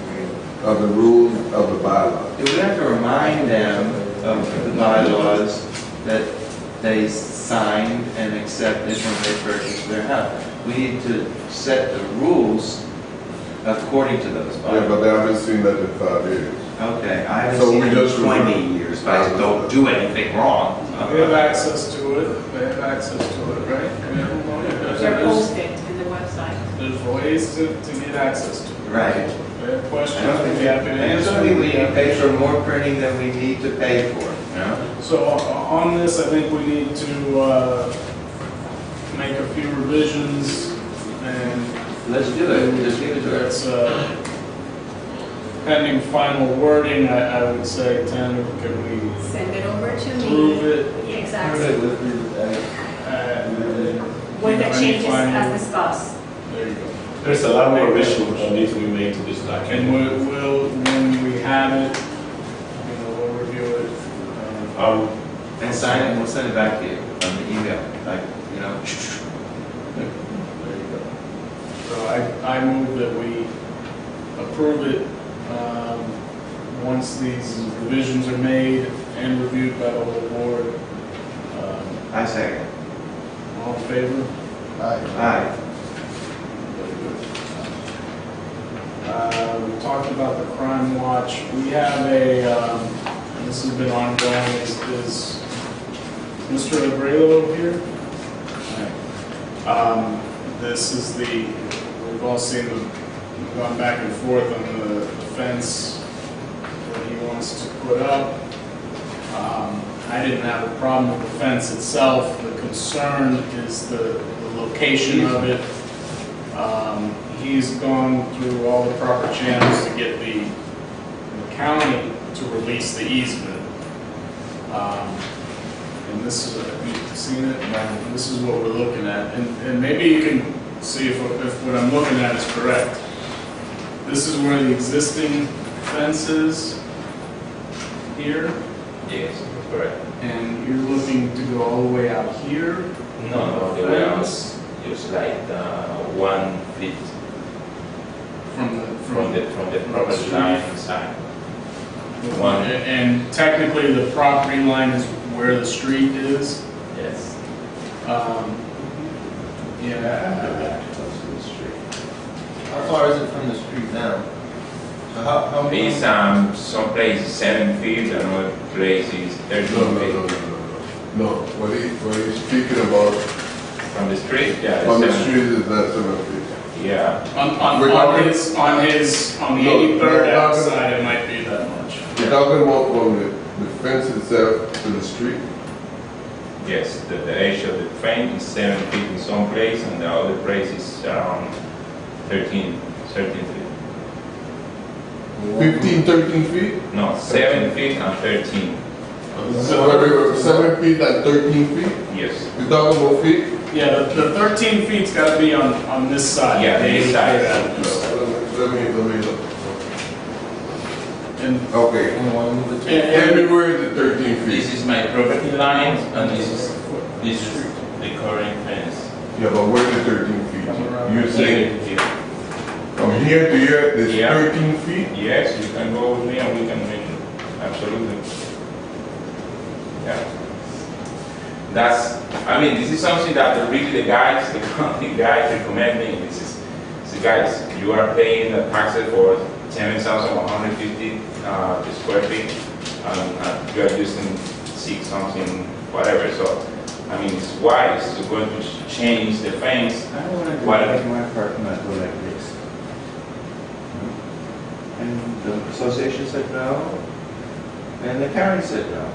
of the rules of the bylaws. Do we have to remind them of the bylaws that they signed and accepted when they purchased their house? We need to set the rules according to those Yeah, bylaws. but they haven't seen that in 5 years. Okay, I haven't So seen we it just in 20 years, but I don't do anything wrong. They have access to it, they have access to it, right? They're There's posted in the website. ways to get access to it. Right. They have questions, I don't we'd think be happy to answer. usually we pay for more printing than we need to pay for, you know? So on this, I think we need to make a few revisions and Let's do it, just give it to us. that's pending final wording, I would say, Tim, can we Send it over to me. approve it? Yeah, exactly. With the Any changes final- as discussed. There you go. There's a lot more revisions that need to be made to this And document. when we have it, we'll review it. And sign it, and we'll send it back to you on the email, like, you know. There you go. So I move that we approve it once these revisions are made and reviewed by the whole board. I second. All in favor? Aye. We talked about the crime watch. We have and this has been ongoing, is Mr. Agrelo here? This is we've all seen we've gone back and forth on the fence that he wants to put up. I didn't have a problem with the fence itself. The concern is the location of it. He's gone through all the proper channels to get the county to release the easement. And this is, you've seen it, and this is what we're looking at. And maybe you can see if what I'm looking at is correct. This is where the existing fence is here, Yes, correct. and you're looking to go all the way out here. No, the way I was just like 1 feet from the property line side. One. And technically, the property line is where the street is. Yes. Yeah. Close to the street. How far is it from the street now? So how many? It's some places 7 feet, and other places 13 feet. No, what he's speaking about From the street, yeah. on the 7 street is not 7 feet. Yeah. On We're the talking- 83rd No, outside, it might be that much. You're talking about from the fence itself to the street? Yes, the edge of the frame is 7 feet in some place, and the other place is around 13 feet. 15, 13 feet? No, 7 feet and 13. So, 7 feet and 13 feet? Yes. You're talking about feet? Yeah, the 13 feet's gotta be on this side. Yeah, this side. Let me look. And, Okay. Tell me where is the 13 feet? This is my property line, and this is the current fence. Yeah, but where's the 13 feet? You're saying Here. from here to here, there's Yeah. 13 feet? Yes, you can go with me, and we can make it. Absolutely. Yeah. This is something that really the guys, the company guys recommend me. Guys, you are paying the taxes for 7,150 square feet, and you are using 6 something, whatever. So, it's wise to going to change the fence. I don't want to Why? make my apartment go like this. And the association said no, and the county said no.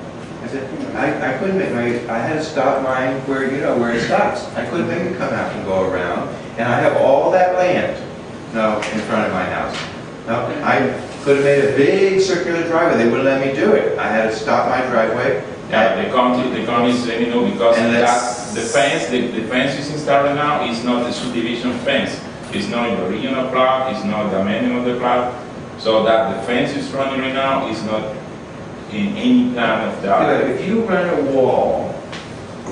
I said, I couldn't make I had to stop mine where it stops. I couldn't make it come out and go around, and I have all that land, in front of my house. No, I could have made a big circular driveway, they wouldn't let me do it. I had to stop my driveway. Yeah, the county is letting me know because And that's the fence is installed right now is not the subdivision fence. It's not in the original plot, it's not the amendment of the plot. So that the fence is running right now is not in any plan of that. If you run a wall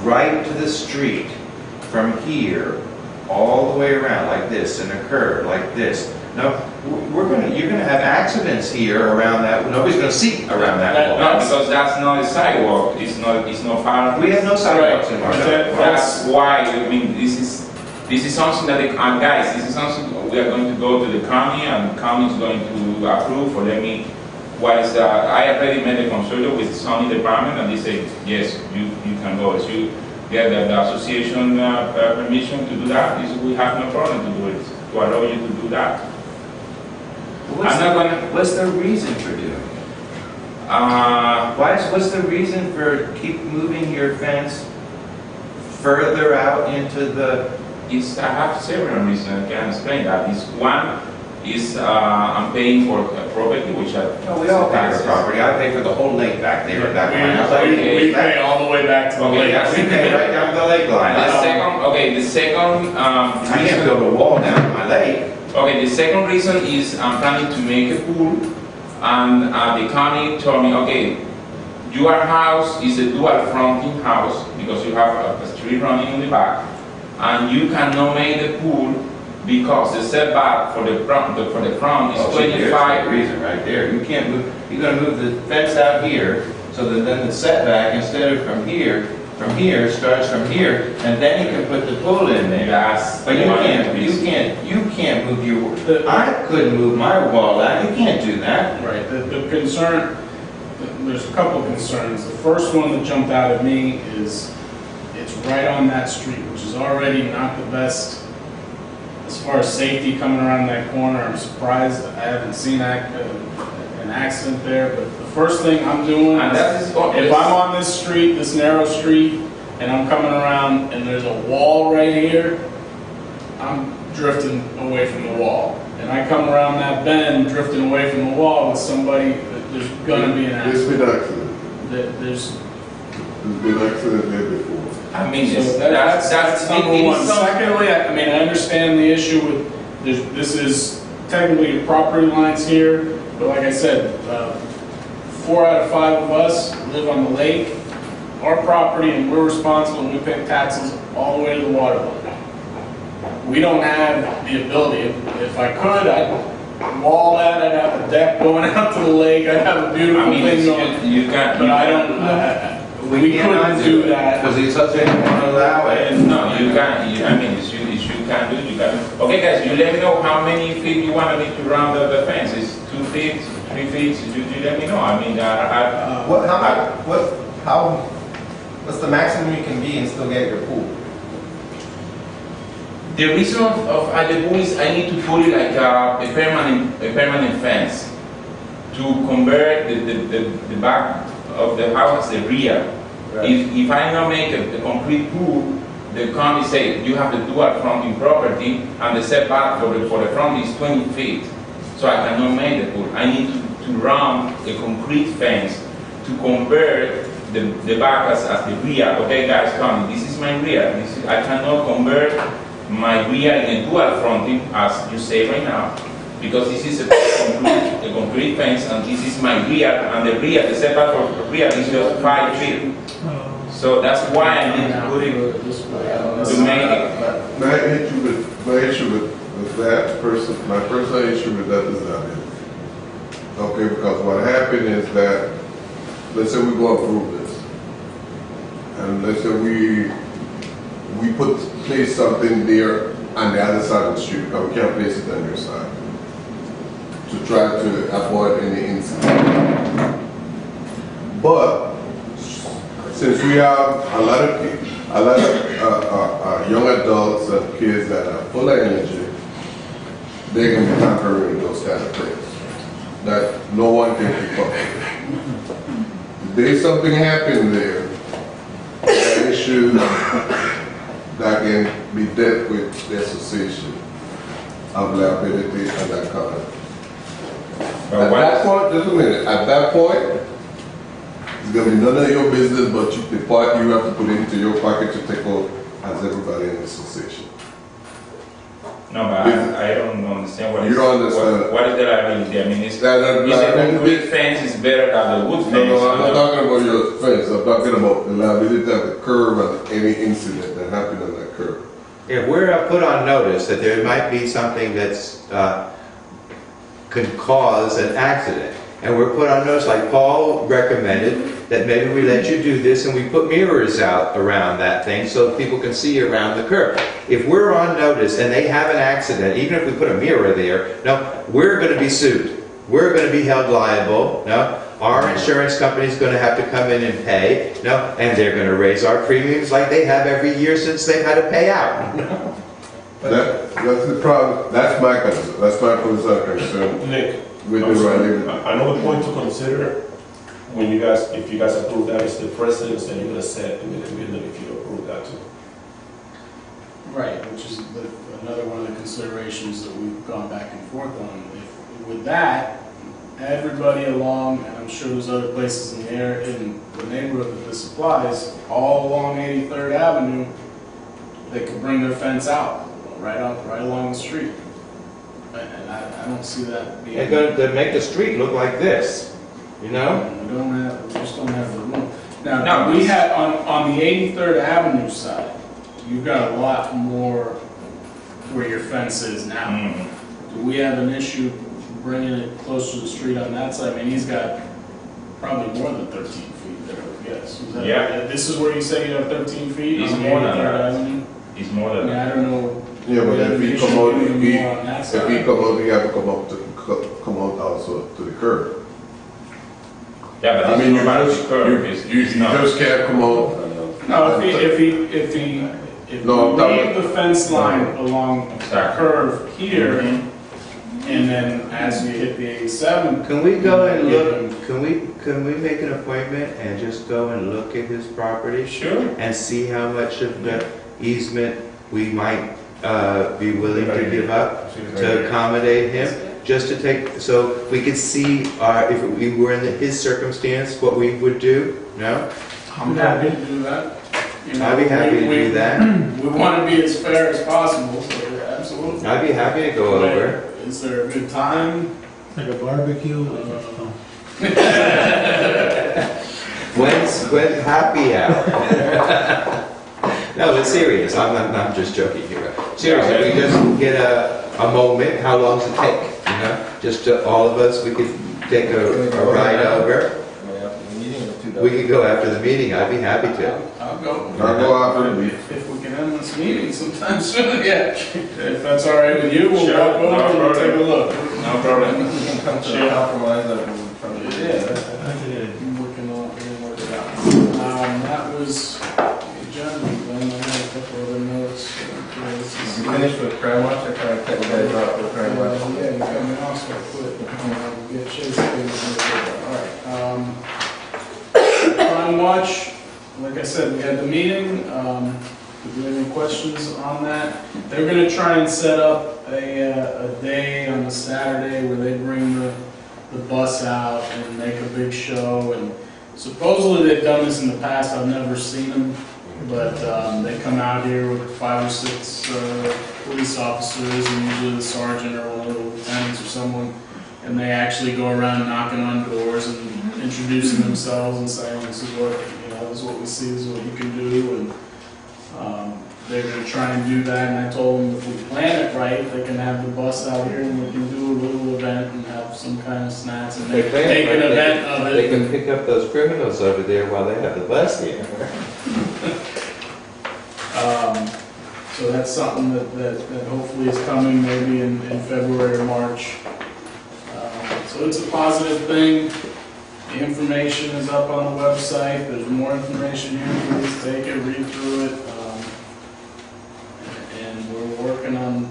right to the street from here, all the way around like this, and a curve like this, you're gonna have accidents here around that. Nobody's gonna see around that wall. No, because that's not a sidewalk. It's not far. We have no sidewalks in Marbella. That's why this is something that guys. This is something we are going to go to the county, and the county is going to approve or let me. What is that? I already made a consultation with the zoning department, and they say yes, you can go. If you get the association permission to do that, we have no problem to do it. To allow you to do that. What's the reason for doing it? What's the reason for keep moving your fence further out into the? I have several reasons. I can explain that. One is I'm paying for a property which I. No, we all pay for property. I pay for the whole lake back there, back of my house. we pay all the way back to the Okay, lake. that's We pay right down to the lake line. The second I can't build a wall down to my lake. Okay, the second reason is I'm planning to make a pool, and the county told me, okay, your house is a dual fronting house because you have a street running in the back, and you cannot make the pool because the setback for the front is 25. That's the reason right there. You can't move. You're going to move the fence out here, so that then the setback instead of from here starts from here, and then you can put the pool in there. That's But you can't move your. I couldn't move my wall out. You can't do that. Right, the concern, there's a couple of concerns. The first one that jumped out at me is it's right on that street, which is already not the best as far as safety coming around that corner. I'm surprised I haven't seen an accident there, but the first thing I'm doing And that is if I'm on this street, this narrow street, and I'm coming around and there's a wall right here, I'm drifting away from the wall. And I come around that bend, drifting away from the wall with somebody, there's gonna be an There's accident. been accident. There's There's been accident there before. So that's number one. Secondly, I understand the issue with, this is technically property lines here, but like I said, 4 out of 5 of us live on the lake, our property, and we're responsible, and we pay taxes all the way to the water line. We don't have the ability, if I could, I'd wall that, I'd have a deck going out to the lake, I'd have a beautiful thing going. you can't. But I don't, we couldn't do that. because the association won't allow it. No, you can't. You can do. You can. Okay, guys, you let me know how many feet you want me to round the fence. Is 2 feet, 3 feet? You let me know. What's the maximum you can be and still get your pool? The reason of at the pool is I need to put it like a permanent fence to convert the back of the house as the rear. Right. If I not make a concrete pool, the county say you have the dual fronting property and the setback for the front is 20 feet. So I cannot make the pool. I need to run a concrete fence to convert the back as the rear. Okay guys, come, this is my rear. I cannot convert my rear in a dual fronting as you say right now, because this is a concrete fence and this is my rear, and the setback for the rear is just 5 feet. So that's why I need to put it to make it. My issue with that person, my personal issue with that is not it. Okay, because what happened is that, let's say we go approve this, and let's say we place something there on the other side of the street, because we can't place it on your side, to try to avoid any incident. But since we have a lot of young adults and kids that are full of energy, they can be tampering with those kind of things that no one can keep up with. If there's something happened there, there are issues that can be dealt with the association of liability and that kind of. At that point, just a minute, at that point, it's going to be none of your business, but the part you have to put into your pocket to take out as everybody in the association. No, but I don't understand what you don't understand. What is the liability? I mean, is the concrete fence is better than the wood fence? No, I'm not talking about your fence. I'm talking about the liability of the curb and any incident that happened on that curb. If we're put on notice that there might be something that's could cause an accident, and we're put on notice, like Paul recommended, that maybe we let you do this and we put mirrors out around that thing so people can see around the curb. If we're on notice and they have an accident, even if we put a mirror there, no, we're going to be sued. We're going to be held liable. No, our insurance company is going to have to come in and pay. No, and they're going to raise our premiums like they have every year since they've had to pay out. That's the problem. That's my concern. That's my concern. Nick, with the liability. I know the point to consider when you guys, if you guys approve that, is the precedence that you're going to set in the community if you approve that too. Right, which is another one of the considerations that we've gone back and forth on. With that, everybody along, and I'm sure there's other places in the neighborhood that this applies, all along 83rd Avenue, they could bring their fence out, right along the street. And I don't see that being. They're going to make the street look like this, you know? We just don't have the room. Now, we had, on the 83rd Avenue side, you've got a lot more where your fence is now. Mm-hmm. Do we have an issue bringing it closer to the street on that side? I mean, he's got probably more than 13 feet there, I guess. Yeah. This is where you say you have 13 feet? It's on more than 83rd that. Avenue? It's more than I don't know. Yeah, but if he come out, if he on that side. come out, he have to come out also to the curb. Yeah, but I mean, you just can't come out. No, if leave the fence line along the curve here, and then as you hit the 87. Can we go and look, can we make an appointment and just go and look at his property? Sure. And see how much of the easement we might be willing to give up to accommodate him? Just to take, so we could see if we were in his circumstance, what we would do, no? I'm happy to do that. I'd be happy to do that. We want to be as fair as possible, so yeah, absolutely. I'd be happy to go over. Is there a good time? Like a barbecue? When's happy hour? No, it's serious. I'm just joking here. Seriously, we just get a moment. How long does it take? You know, just all of us, we could take a ride over. We could go after the meeting. I'd be happy to. I'll go. I'll go after the meeting. If we can end this meeting sometime soon, yeah. If that's all right with you, we'll Sure, walk over no and we'll problem. take a look. No problem. Sure. Compromise that we're trying to do. Yeah, we can work it out. That was the agenda. Then I had a couple other notes. You finished so quick. Get Chase things all right. Crime Watch, like I said, we had the meeting. Do you have any questions on that? They're gonna try and set up a day on a Saturday where they bring the bus out and make a big show. And supposedly they've done this in the past. I've never seen them, but they come out here with 5 or 6 police officers, and usually the sergeant or one of the lieutenants or someone, and they actually go around knocking on doors and introducing themselves and saying, this is what, this is what we see, this is what you can do. And they're going to try and do that, and I told them if we plan it right, they can have the bus out here and we can do a little event and have some kind of snacks and make an event of it. They can pick up those criminals over there while they have the bus here. So that's something that hopefully is coming maybe in February or March. So it's a positive thing. The information is up on the website. There's more information here. Please take it, read through it. And we're working on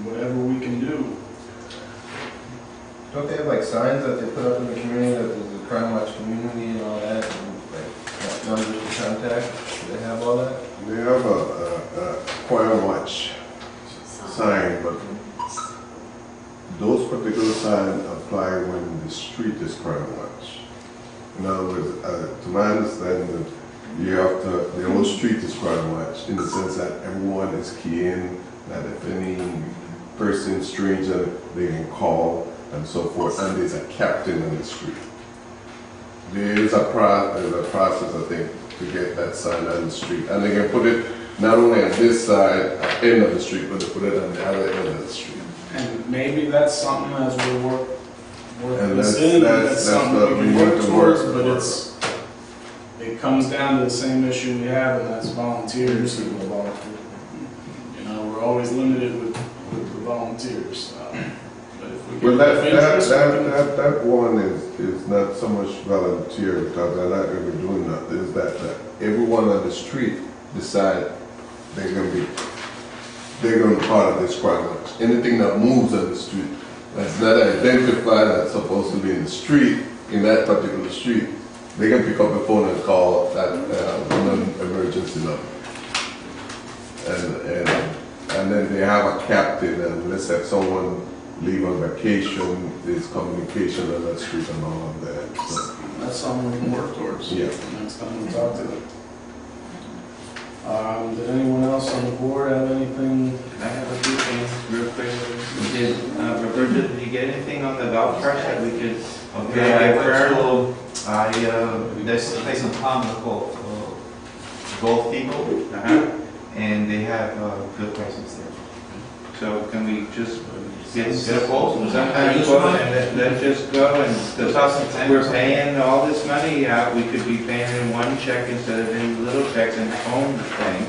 whatever we can do. Don't they have like signs that they put up in the community that there's a crime watch community and all that, and like numbers to contact? Do they have all that? They have a crime watch sign, but those particular signs apply when the street is crime watch. In other words, to my understanding, you have to, the whole street is crime watch in the sense that everyone is keying, that if any person, stranger, they can call and so forth, and there's a captain on the street. There is a process, I think, to get that sign on the street, and they can put it not only on this side, end of the street, but they put it on the other end of the street. And maybe that's something as we work And this that's- in, that's- that's that's something what we can we work need to towards, work but towards. it comes down to the same issue we have, and that's volunteers. And, we're always limited with the volunteers. But if we Well, get interest, we can- that one is not so much volunteer, because they're not going to be doing that, is that everyone on the street decide they're going to be part of this crime watch. Anything that moves on the street that's not identified that's supposed to be in the street, in that particular street, they can pick up the phone and call that non-emergency number. And then they have a captain, and let's say someone leave on vacation, there's communication on that street and all of that. So, that's something we can work towards. Yeah. Next time we talk to them. Did anyone else on the board have anything? I have a few things real quick. Did, Roberta, did you get anything on the golf carts that we could? Okay, I went to, there's a place in Palm called Golf People, and they have good prices there. So can we just get Get a quote? some kind of quote and let's just go and, because we're paying all this money out, we could be paying in one check instead of in little checks and own the thing,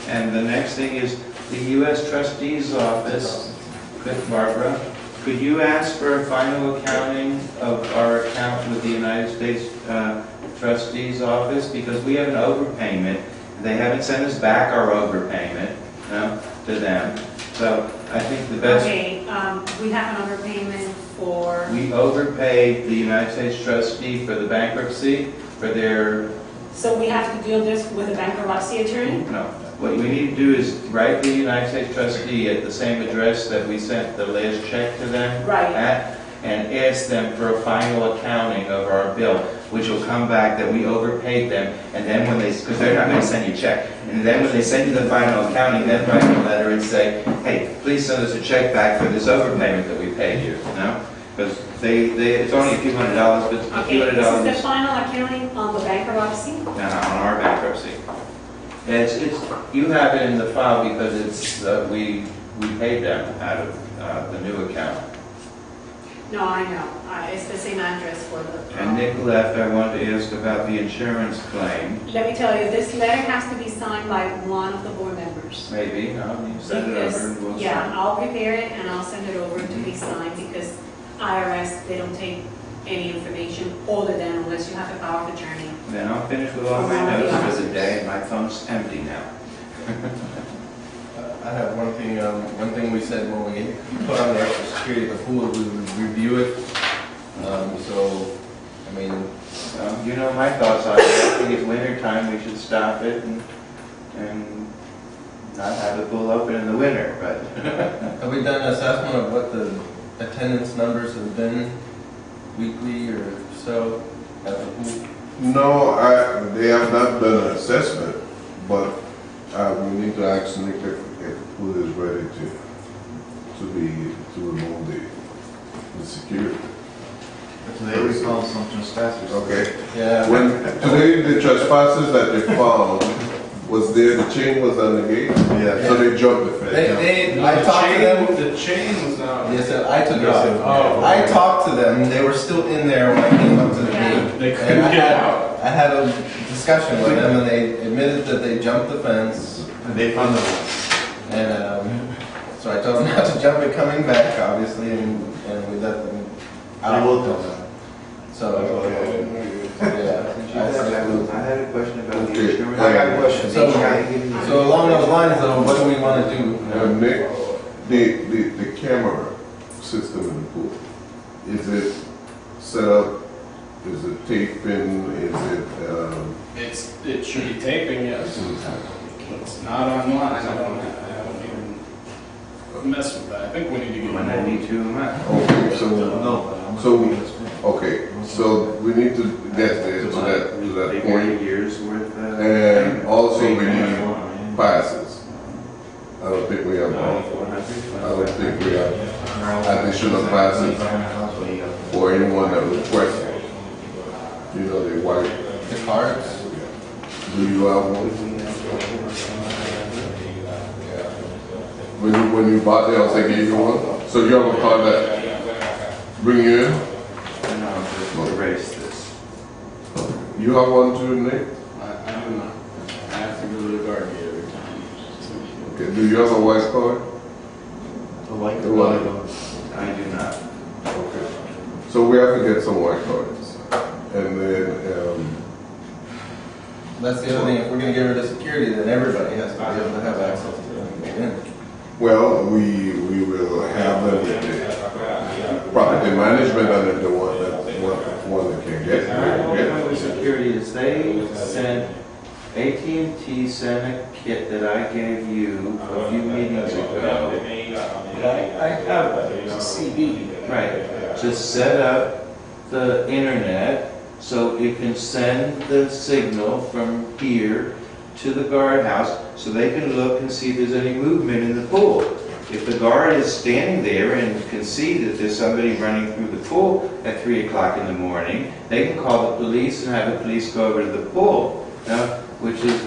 And the next thing is the U.S. Trustee's Office, Barbara, could you ask for a final accounting of our account with the United States Trustee's Office? Because we have an overpayment. They haven't sent us back our overpayment to them. So I think the best... Okay, we have an overpayment for, We overpaid the United States trustee for the bankruptcy, for their, so we have to deal this with a bankruptcy attorney? no. What we need to do is write the United States trustee at the same address that we sent the last check to them Right. at, and ask them for a final accounting of our bill, which will come back that we overpaid them, and then when they, because they're not going to send you a check, and then when they send you the final accounting, then write a letter and say, hey, please send us a check back for this overpayment that we paid you, Because it's only a few $100, but a few Okay, $100. this is the final accounting on the bankruptcy? On our bankruptcy. It's, you have it in the file because it's, we paid them out of the new account. No, I know, it's the same address for the. And Nick left, I wanted to ask about the insurance claim. Let me tell you, this letter has to be signed by one of the board members. Maybe, you send it over and we'll Yeah, sign. I'll prepare it and I'll send it over to be signed because IRS, they don't take any information other than unless you have a power of attorney. Then I'll finish with all my notes for the day, and my phone's empty now. I have one thing we said when we put on the extra security at the pool, we would review it. So, I mean, You know my thoughts on it. I think it's winter time, we should stop it and not have the pool open in the winter, but. have we done an assessment of what the attendance numbers have been weekly or so at the pool? No, they have not done an assessment, but we need to ask Nick if the pool is ready to remove the security. Today we found some trespassers. Okay. Yeah. When today the trespassers that they found was there, the chain was on the gate. Yeah. So they jumped the fence. I talked to them. The chain was out. Yes, I took it Yes, off. oh, I okay. talked to them. They were still in there when I came up to the gate. They And couldn't get out. I had a discussion with them, and they admitted that they jumped the fence. And they found the And so I told them not to jump it coming back, obviously, and we let them out. I will tell them. So, I yeah. had a question about the Okay. insurance. I got a question. So along those lines, though, what do we want to do? Nick, the camera system in the pool, is it set up? Is it taping? Is it? It should be taping, yes. It's not online. I don't even mess with that. I think we need to get When I more. need to, Okay, so we need to get there to that They point. get a year's worth. And also we need passes. I don't think we have, I don't think we have additional passes for anyone that requests it. You know, they wipe. The cards? Do you have one? When you bought the house, they gave you one? So you have a card that bring you in? And I'll just erase this. You have one too, Nick? I do not. I have to go to the guard gate every time. Okay, do you have a white card? The I do not. Okay. So we have to get some white cards. And then, That's the other thing, if we're gonna get rid of security, then everybody has to be able to have access to them and get in. well, we will have them with the property management and the one that can get. With security is they sent, AT&T sent a kit that I gave you a few meetings ago. I have that. It's a CD. Right, to set up the internet so it can send the signal from here to the guardhouse so they can look and see if there's any movement in the pool. If the guard is standing there and can see that there's somebody running through the pool at 3 o'clock in the morning, they can call the police and have the police go over to the pool. Now, which is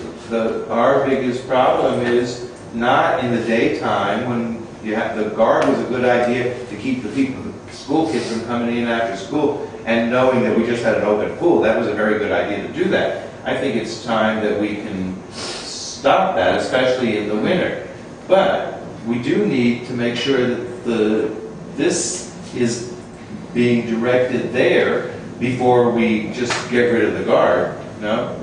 our biggest problem is not in the daytime when you have, the guard was a good idea to keep the people, the school kids from coming in after school and knowing that we just had an open pool. That was a very good idea to do that. I think it's time that we can stop that, especially in the winter. But we do need to make sure that this is being directed there before we just get rid of the guard, no?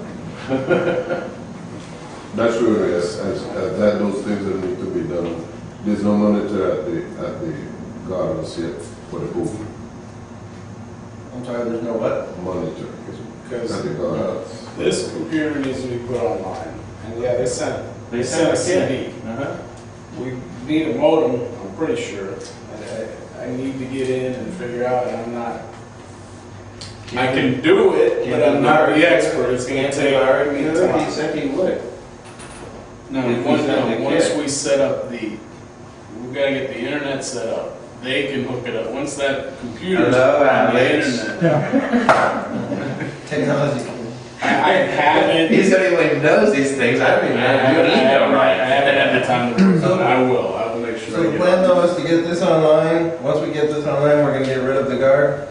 That's true, yes, that those things that need to be done. There's no monitor at the gardens yet for the pool. I'm sorry, there's no what? Monitor Because at the gardens. this computer needs to be put online. And yeah, they sent They a sent a CD. Uh-huh. We need a modem, I'm pretty sure. And I need to get in and figure out, and I'm not, I can do it, but I'm not the expert. It's gonna take me He time. said he would. No, If once, he's on the once kit. we set up we've gotta get the internet set up. They can hook it up. Once that computer's Hello, on the Alex. internet. Technology. I haven't. He's the only one who knows these things. I don't even know if you email I right. haven't had the time to work on it. I will make sure. So I the get plan it. though is to get this online. Once we get this online, we're gonna get rid of the guard.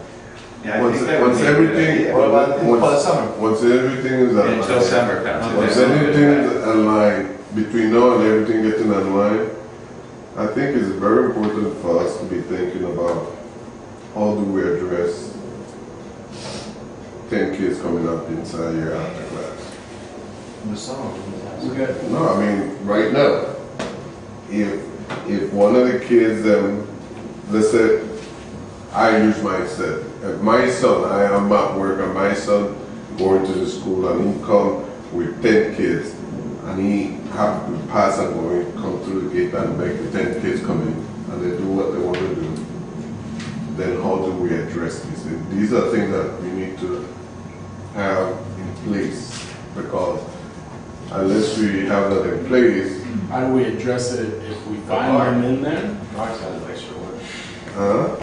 Yeah, I Once think that would once be a good everything, idea. What about for the summer? once everything is Until online, summer comes. once everything is online, between now and everything getting online, I think it's very important for us to be thinking about how do we address 10 kids coming up inside here after class. In the summer. We got- No, I mean, right now. if one of the kids, let's say, I use myself. If my son, I am at work and my son going to the school and he come with 10 kids and he have to pass and go and come through the gate and make the 10 kids come in and they do what they want to do, then how do we address this? And these are things that we need to have in place, because unless we have that in place, How do we address it if we find them in there? huh?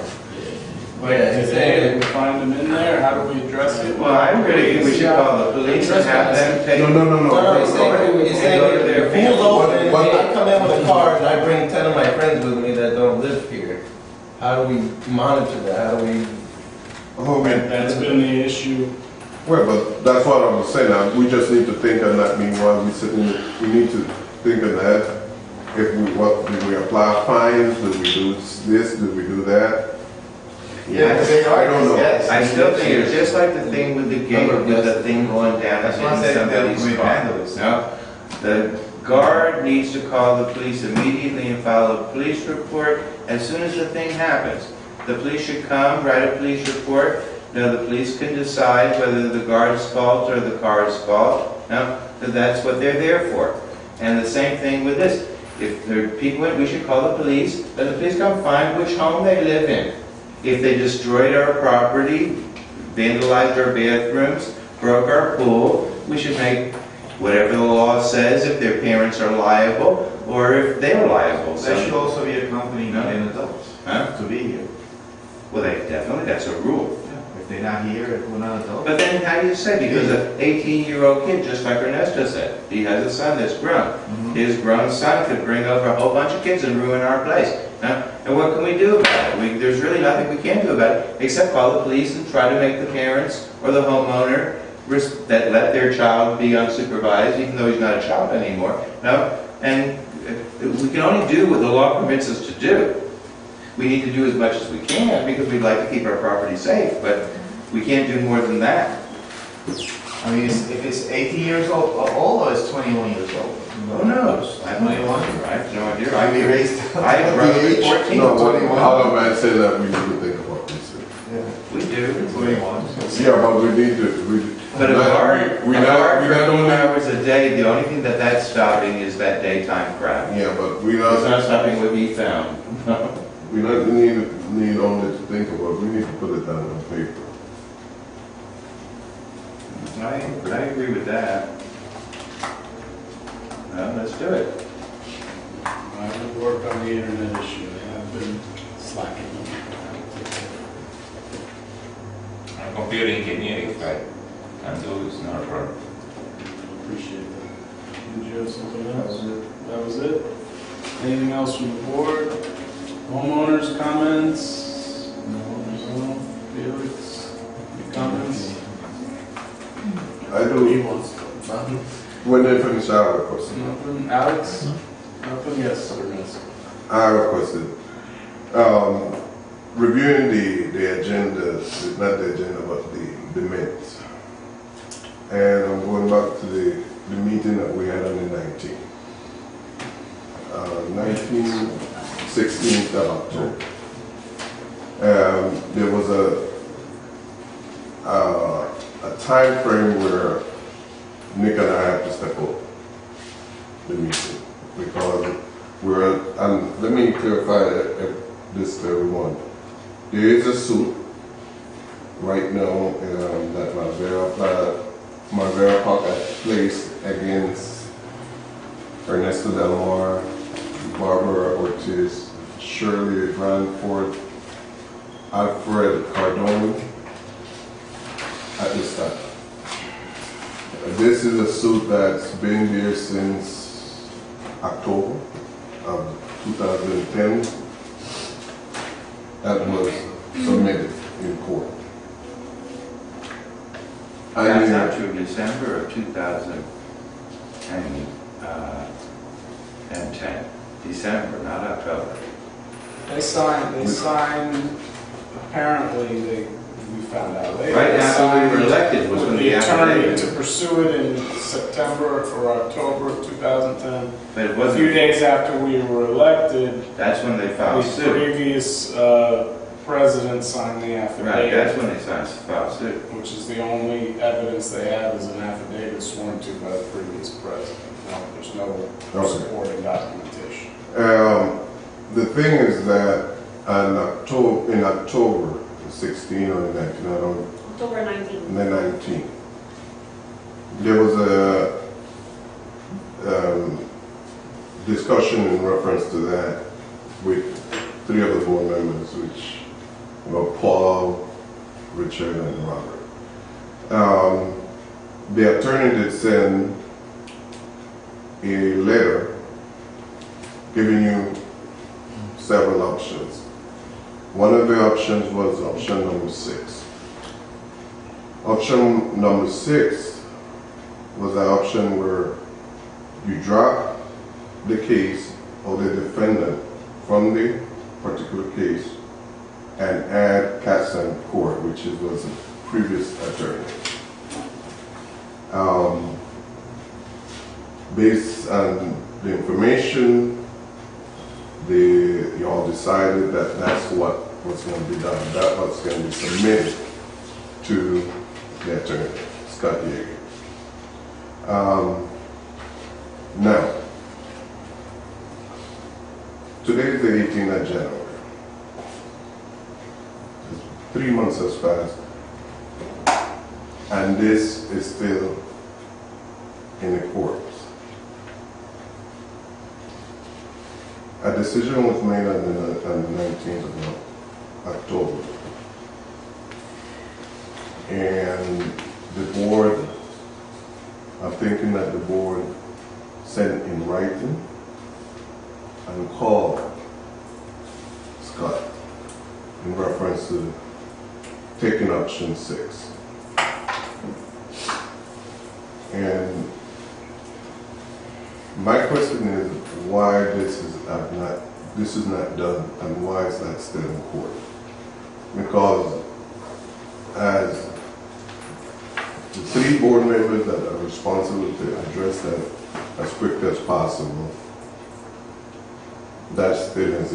If we find them in there, how do we address it? Well, I really think we should call the police and have them take. No. He's saying, if he's open, when I come in with a car and I bring 10 of my friends with me that don't live here, how do we monitor that? How do we? That's been the issue. Well, but that's what I was saying. We just need to think on that. Meanwhile, we need to think on that. If we do we apply fines? Do we do this? Do we do that? Yeah, I don't know. I still think it's just like the thing with the gate, with the thing going down That's and why I hitting said somebody's we car. handle this. No, the guard needs to call the police immediately and file a police report as soon as the thing happens. The police should come, write a police report. Now, the police can decide whether the guard's fault or the car's fault. No, that's what they're there for. And the same thing with this. If there are people in, we should call the police, let the police come find which home they live in. If they destroyed our property, vandalized our bathrooms, broke our pool, we should make whatever the law says, if their parents are liable, or if they're liable. They should also be accompanied by an adult Huh? to be here. Well, definitely, that's a rule. If they're not here, if we're not adults. But then how do you say, because an 18-year-old kid, just like Ernesto said, he has a son that's grown. His grown son could bring over a whole bunch of kids and ruin our place. And what can we do about it? There's really nothing we can do about it, except call the police and try to make the parents or the homeowner that let their child be unsupervised, even though he's not a child anymore. No? And we can only do what the law permits us to do. We need to do as much as we can because we'd like to keep our property safe, but we can't do more than that. I mean, if it's 18 years old or it's 21 years old? Who knows? I have no 21. idea. I have no idea. I mean, raised. I have brothers 14. No, all of man said that we need to think about this. We do. 21. Yeah, but we need to. But a guard, we a not guard for only. 8 hours a day, the only thing that's stopping is that daytime crowd. Yeah, but we It's not. not stopping what he found. We not need only to think about. We need to put it down on paper. I agree with that. Well, let's do it. I will work on the internet issue. They have been slacking. I'm computer engineering, like, and do it's not a problem. Appreciate that. Did you have something else? That was it? Anything else from the board? Homeowners, comments? No, Felix, any comments? I do. He wants to. Nothing? When they finish our request, Nothing? Alex? Nothing? Yes, or no? I requested reviewing the agenda, not the agenda, but the minutes. And I'm going back to the meeting that we had on the 19th. 16th of October. There was a time frame where Nick and I had to step up the meeting because and let me clarify this to everyone. There is a suit right now that Marbella Park has placed against Ernesto Delmar, Barbara Ortiz, Shirley Branford, Alfred Cardone at this time. This is a suit that's been there since October of 2010 that was submitted in court. That's not true. December of 2010. December, not October. They signed, apparently, we found out later. Right after we were elected was when With the the attorney affidavit. to pursue it in September or October of 2010. But it A few wasn't, days after we were elected, that's when they the filed suit. previous president signed the Right, that's affidavit, when they filed suit. which is the only evidence they have is an affidavit sworn to by the previous president. No, there's no Okay. supporting documentation. The thing is that in October 16 or 19, I don't October 19th. and then 19. There was a discussion in reference to that with 3 other board members, which were Paul, Richard, and Robert. The attorney did send a letter giving you several options. One of the options was option number 6. Option number 6 was an option where you drop the case or the defendant from the particular case and add Katzman Court, which was the previous attorney. Based on the information, you all decided that that's what was going to be done. That was going to be submitted to the attorney, Scott Yeager. Now, today is the 18th of January. 3 months has passed, and this is still in the courts. A decision was made on the 19th of October. And the board, I'm thinking that the board sent in writing and called Scott in reference to taking option 6. And my question is why this is not done and why is that still in court? Because as the 3 board members that are responsible to address that as quickly as possible, that still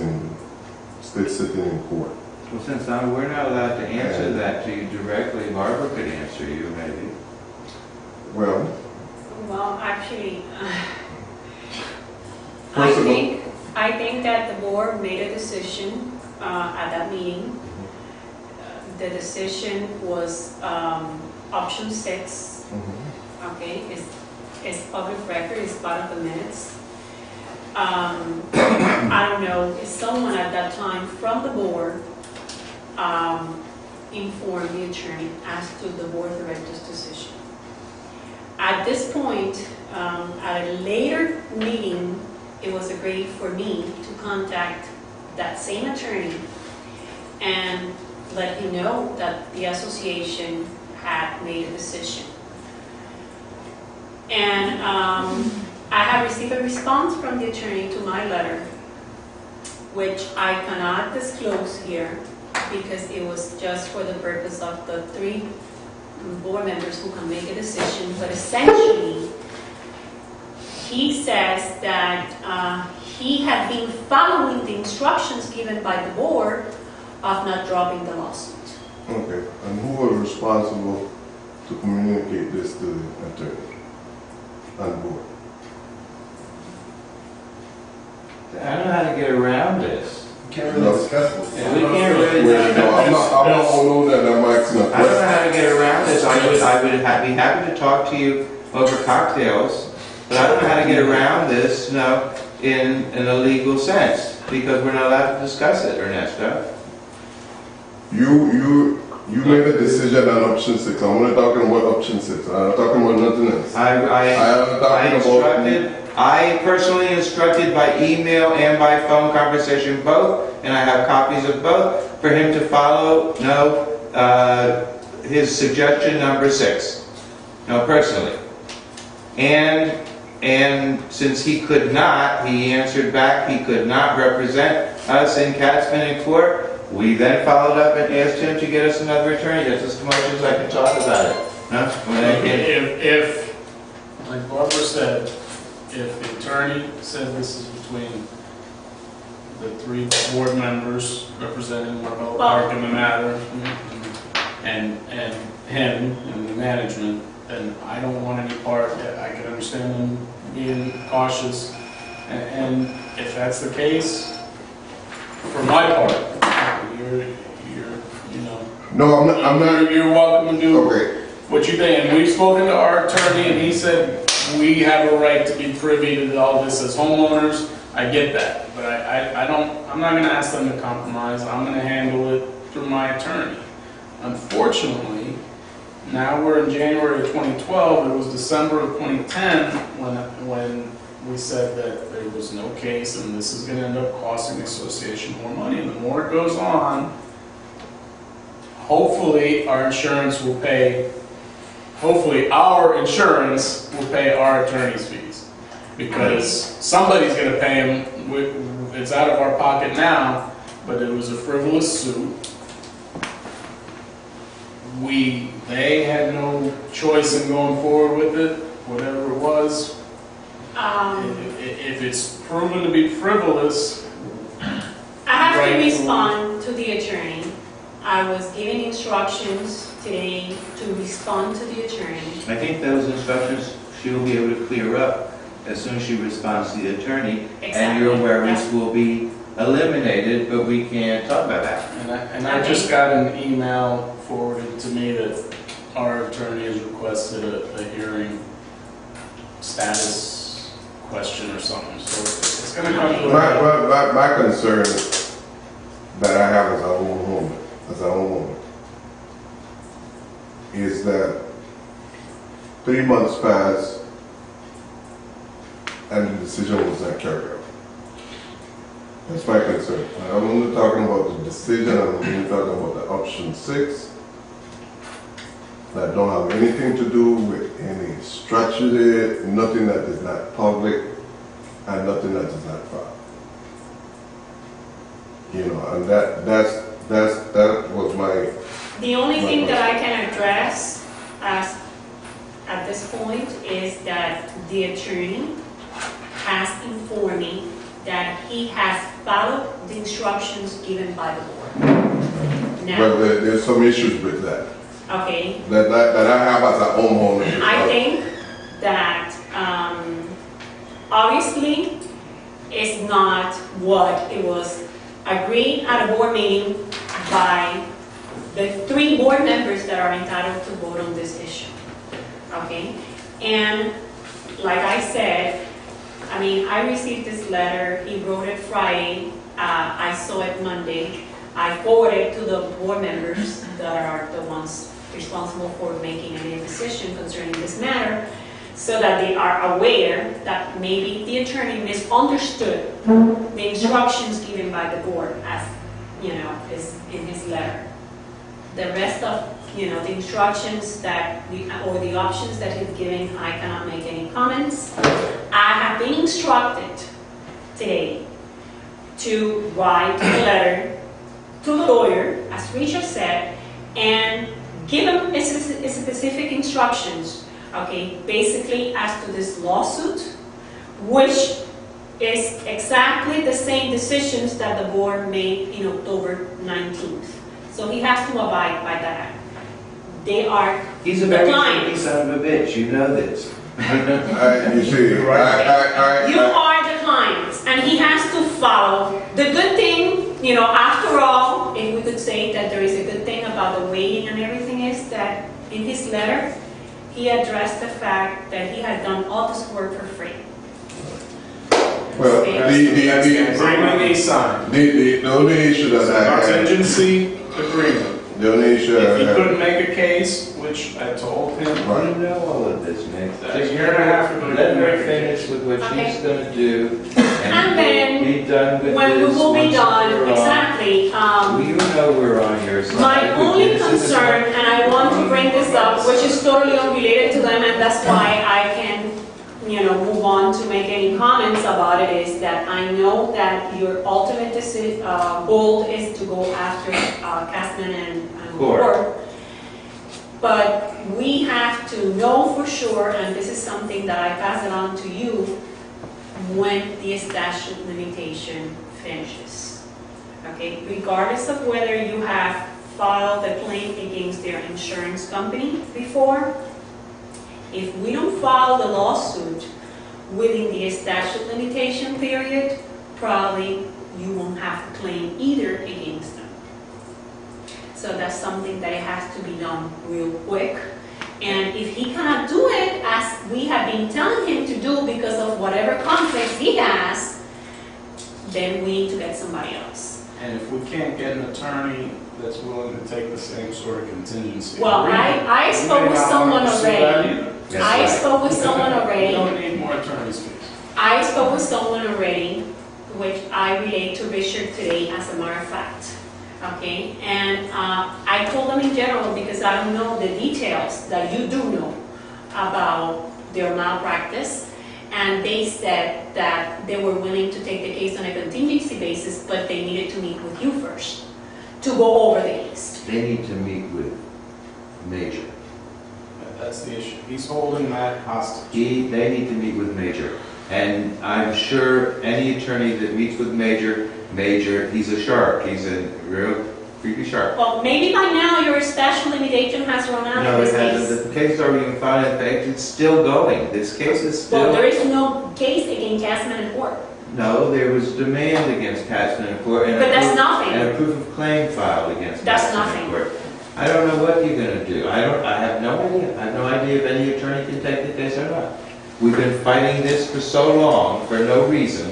sitting in court. Well, since we're not allowed to answer that to you directly, Barbara could answer you maybe. Well, Actually, First of all- I think that the board made a decision at that meeting. The decision was option 6. Okay, it's public record, it's part of the minutes. I don't know if someone at that time from the board informed the attorney as to the board director's decision. At this point, at a later meeting, it was agreed for me to contact that same attorney and let him know that the association had made a decision. And I have received a response from the attorney to my letter, which I cannot disclose here because it was just for the purpose of the 3 board members who can make a decision. But essentially, he says that he had been following the instructions given by the board of not dropping the lawsuit. okay. And who was responsible to communicate this to the attorney and board? I don't know how to get around this. Can't really discuss this. And we can't really Well, no, I'm not know that I'm asking a I don't know question. how to get around this. I would be happy to talk to you over cocktails, but I don't know how to get around this, in a legal sense, because we're not allowed to discuss it, Ernesto. You made a decision on option 6. I'm only talking about option 6. I'm not talking about nothing else. I personally instructed by email and by phone conversation both, and I have copies of both, for him to follow his suggestion number 6. Personally. And since he could not, he answered back, he could not represent us in Katzman in court. We then followed up and asked him to get us another attorney, that's as much as I can talk about it. No? When I get- If, like Barbara said, if the attorney said this is between the 3 board members representing Marbella Park in the matter, and him and the management, then I don't want any part. I can understand them being cautious, and if that's the case, for my part, you know. No, I'm not. You're welcome to do Okay. what you think. And we've spoken to our attorney, and he said we have a right to be privy to all this as homeowners. I get that, but I'm not gonna ask them to compromise. I'm gonna handle it through my attorney. Unfortunately, now we're in January of 2012, it was December of 2010 when we said that there was no case and this is gonna end up costing the association more money. And the more it goes on, hopefully our insurance will pay our attorney's fees. Because somebody's gonna pay them. It's out of our pocket now, but it was a frivolous suit. They had no choice in going forward with it, whatever it was. If it's proven to be frivolous, I have Right. to respond to the attorney. I was given instructions today to respond to the attorney. I think those instructions she will be able to clear up as soon as she responds to the attorney, and your Exactly, worries yeah. will be eliminated, but we can't talk about that. and I just got an email forwarded to me that our attorney has requested a hearing status question or something, so it's gonna come to a... My concern that I have as a homeowner, is that 3 months passed and the decision was not carried out. That's my concern. I'm only talking about the decision, I'm only talking about the option 6. That don't have anything to do with any structure there, nothing that is not public, and nothing that is not filed. You know, and that was my... The only thing that I can address at this point is that the attorney has informed me that he has followed the instructions given by the board. Now, But there's some issues with that. okay, That I have as a homeowner. I think that obviously it's not what it was agreed at a board meeting by the 3 board members that are entitled to vote on this issue. Okay? And like I said, I mean, I received this letter, he wrote it Friday, I saw it Monday. I forwarded it to the board members that are the ones responsible for making any decision concerning this matter, so that they are aware that maybe the attorney misunderstood the instructions given by the board, as, you know, is in his letter. The rest of, you know, the instructions or the options that he's giving, I cannot make any comments. I have been instructed today to write a letter to the lawyer, as Richard said, and give him specific instructions, okay, basically as to this lawsuit, which is exactly the same decisions that the board made in October 19th. So he has to abide by that. They are He's a the very clients. tricky son of a bitch, you know this. You see, You are the clients, and he has to follow. The good thing, you know, after all, if we could say that there is a good thing about the waiting and everything, is that in his letter, he addressed the fact that he had done all this work for free. well, Agreement he signed. the only issue that I had, Contingency agreement. the only issue If he I had, couldn't make a case, which I told him, Right. You know all of this, Nick. That's a year and a half ago. Let her finish with what Okay. she's gonna do, And and then, we'll be done with this. when we will be once done, we're on. exactly, Well, you know we're on your side. my We only did this is concern, and I want to bring this up, which is totally unrelated to them, and that's why I can, you know, move want to make any comments about it is that I know that your ultimate goal is to go after Castman and Court. But we have to know for sure, and this is something that I pass it on to you, when the statute limitation finishes. Okay, regardless of whether you have filed a claim against their insurance company before, if we don't file the lawsuit within the statute limitation period, probably you won't have a claim either against them. So that's something that it has to be done real quick. And if he cannot do it as we have been telling him to do because of whatever conflicts he has, then we need to get somebody else. And if we can't get an attorney that's willing to take the same sort of contingency. Well, I spoke with someone already. I spoke with someone We already. don't need more attorneys, please. I spoke with someone already, which I relayed to Richard today, as a matter of fact. Okay, and I told them in general because I don't know the details that you do know about their malpractice, and they said that they were willing to take the case on a contingency basis, but they needed to meet with you first to go over the case. They need to meet with Major. That's the issue. He's holding that hostage. They need to meet with Major. And I'm sure any attorney that meets with Major, he's a shark. He's a real creepy shark. Well, maybe by now your statute limitation has run out No, of this it case. hasn't. The case is already been filed. In fact, it's still going. This case is still... Well, there is no case against Castman and Court. No, there was demand against Castman and Court. But that's nothing. And a proof of claim filed against That's Castman nothing. and Court. I don't know what you're going to do. I have no idea. I have no idea if any attorney can take the case or not. We've been fighting this for so long for no reason.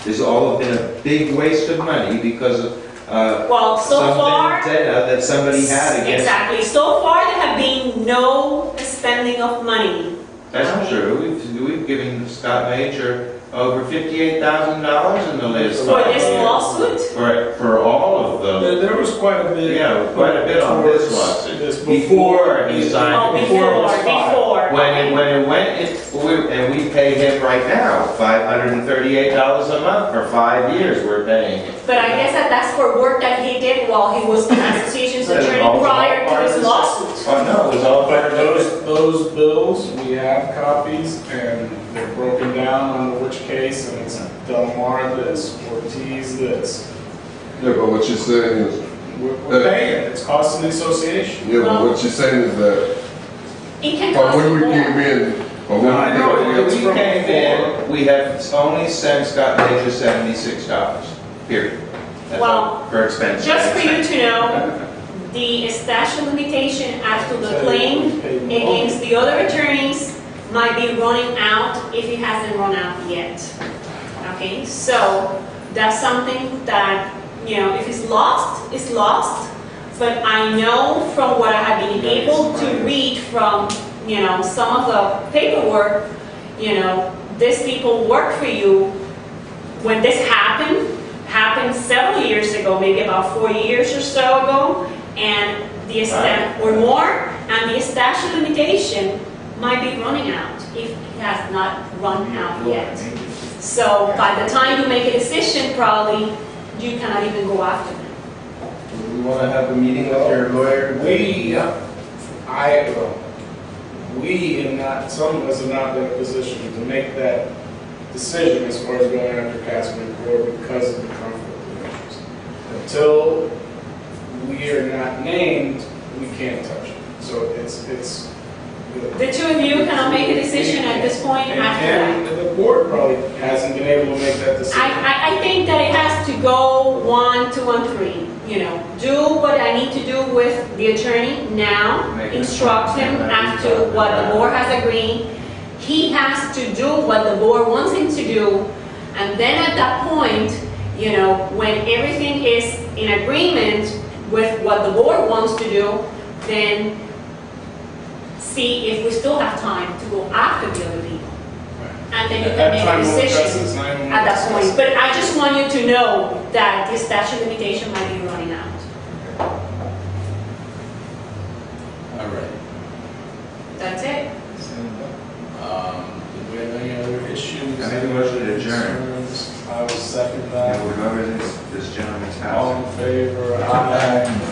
There's all been a big waste of money because of Well, so some far, vendetta that somebody had against... exactly. So far, there have been no spending of money. That's true. We've given Scott Major over $58,000 in the last For 5 this years. lawsuit? For all of them. There was quite a bit. Yeah, quite a bit on this lawsuit. This Before he Oh, signed, before it was filed. when it went, and we pay him right now $538 a month for 5 years. We're paying him. But I guess that's for work that he did while he was the association's That's attorney all prior part to of this the lawsuit. Oh no, it was all But part of it. those bills, we have copies, and they're broken down on which case, and it's Delmar this, Ortiz this. Yeah, but what you're saying is, We're paying it, it's costing the association. yeah, but what you're saying is that, It can but cost when we more. came in, but when I we know, came in, it's We from came before. in, we have only sent Scott Major $76, period. That's Well, all, for expenses. Just for you to know, the statute limitation as to the claim against the other attorneys might be running out if it hasn't run out yet. Okay, so that's something that, you know, if it's lost, it's lost. But I know from what I have been able to read from, you know, some of the paperwork, you know, these people work for you. When this happened several years ago, maybe about 4 years or so ago, and the or more, and the statute limitation might be running out if it has not run out yet. So by the time you make a decision, probably you cannot even go after them. We want to have a meeting with your lawyer. We, and not, some of us are not in a position to make that decision as far as going after Castman Court because of the conflict of interest. Until we are not named, we can't touch it. So it's. The two of you cannot make a decision at this point after that. And the board probably hasn't been able to make that decision. I think that it has to go 1, 2, and 3. You know, do what I need to do with the attorney now, instruct him as to what the board has agreed. He has to do what the board wants him to do, and then at that point, you know, when everything is in agreement with what the board wants to do, then see if we still have time to go after the other people. And then you can make a decision at that point. But I just want you to know that the statute limitation might be running out. All right. That's it. Do we have any other issues? I make a motion to adjourn. concerns? I will second Yeah, that. we'll go over this gentleman's All house. in favor? Aye.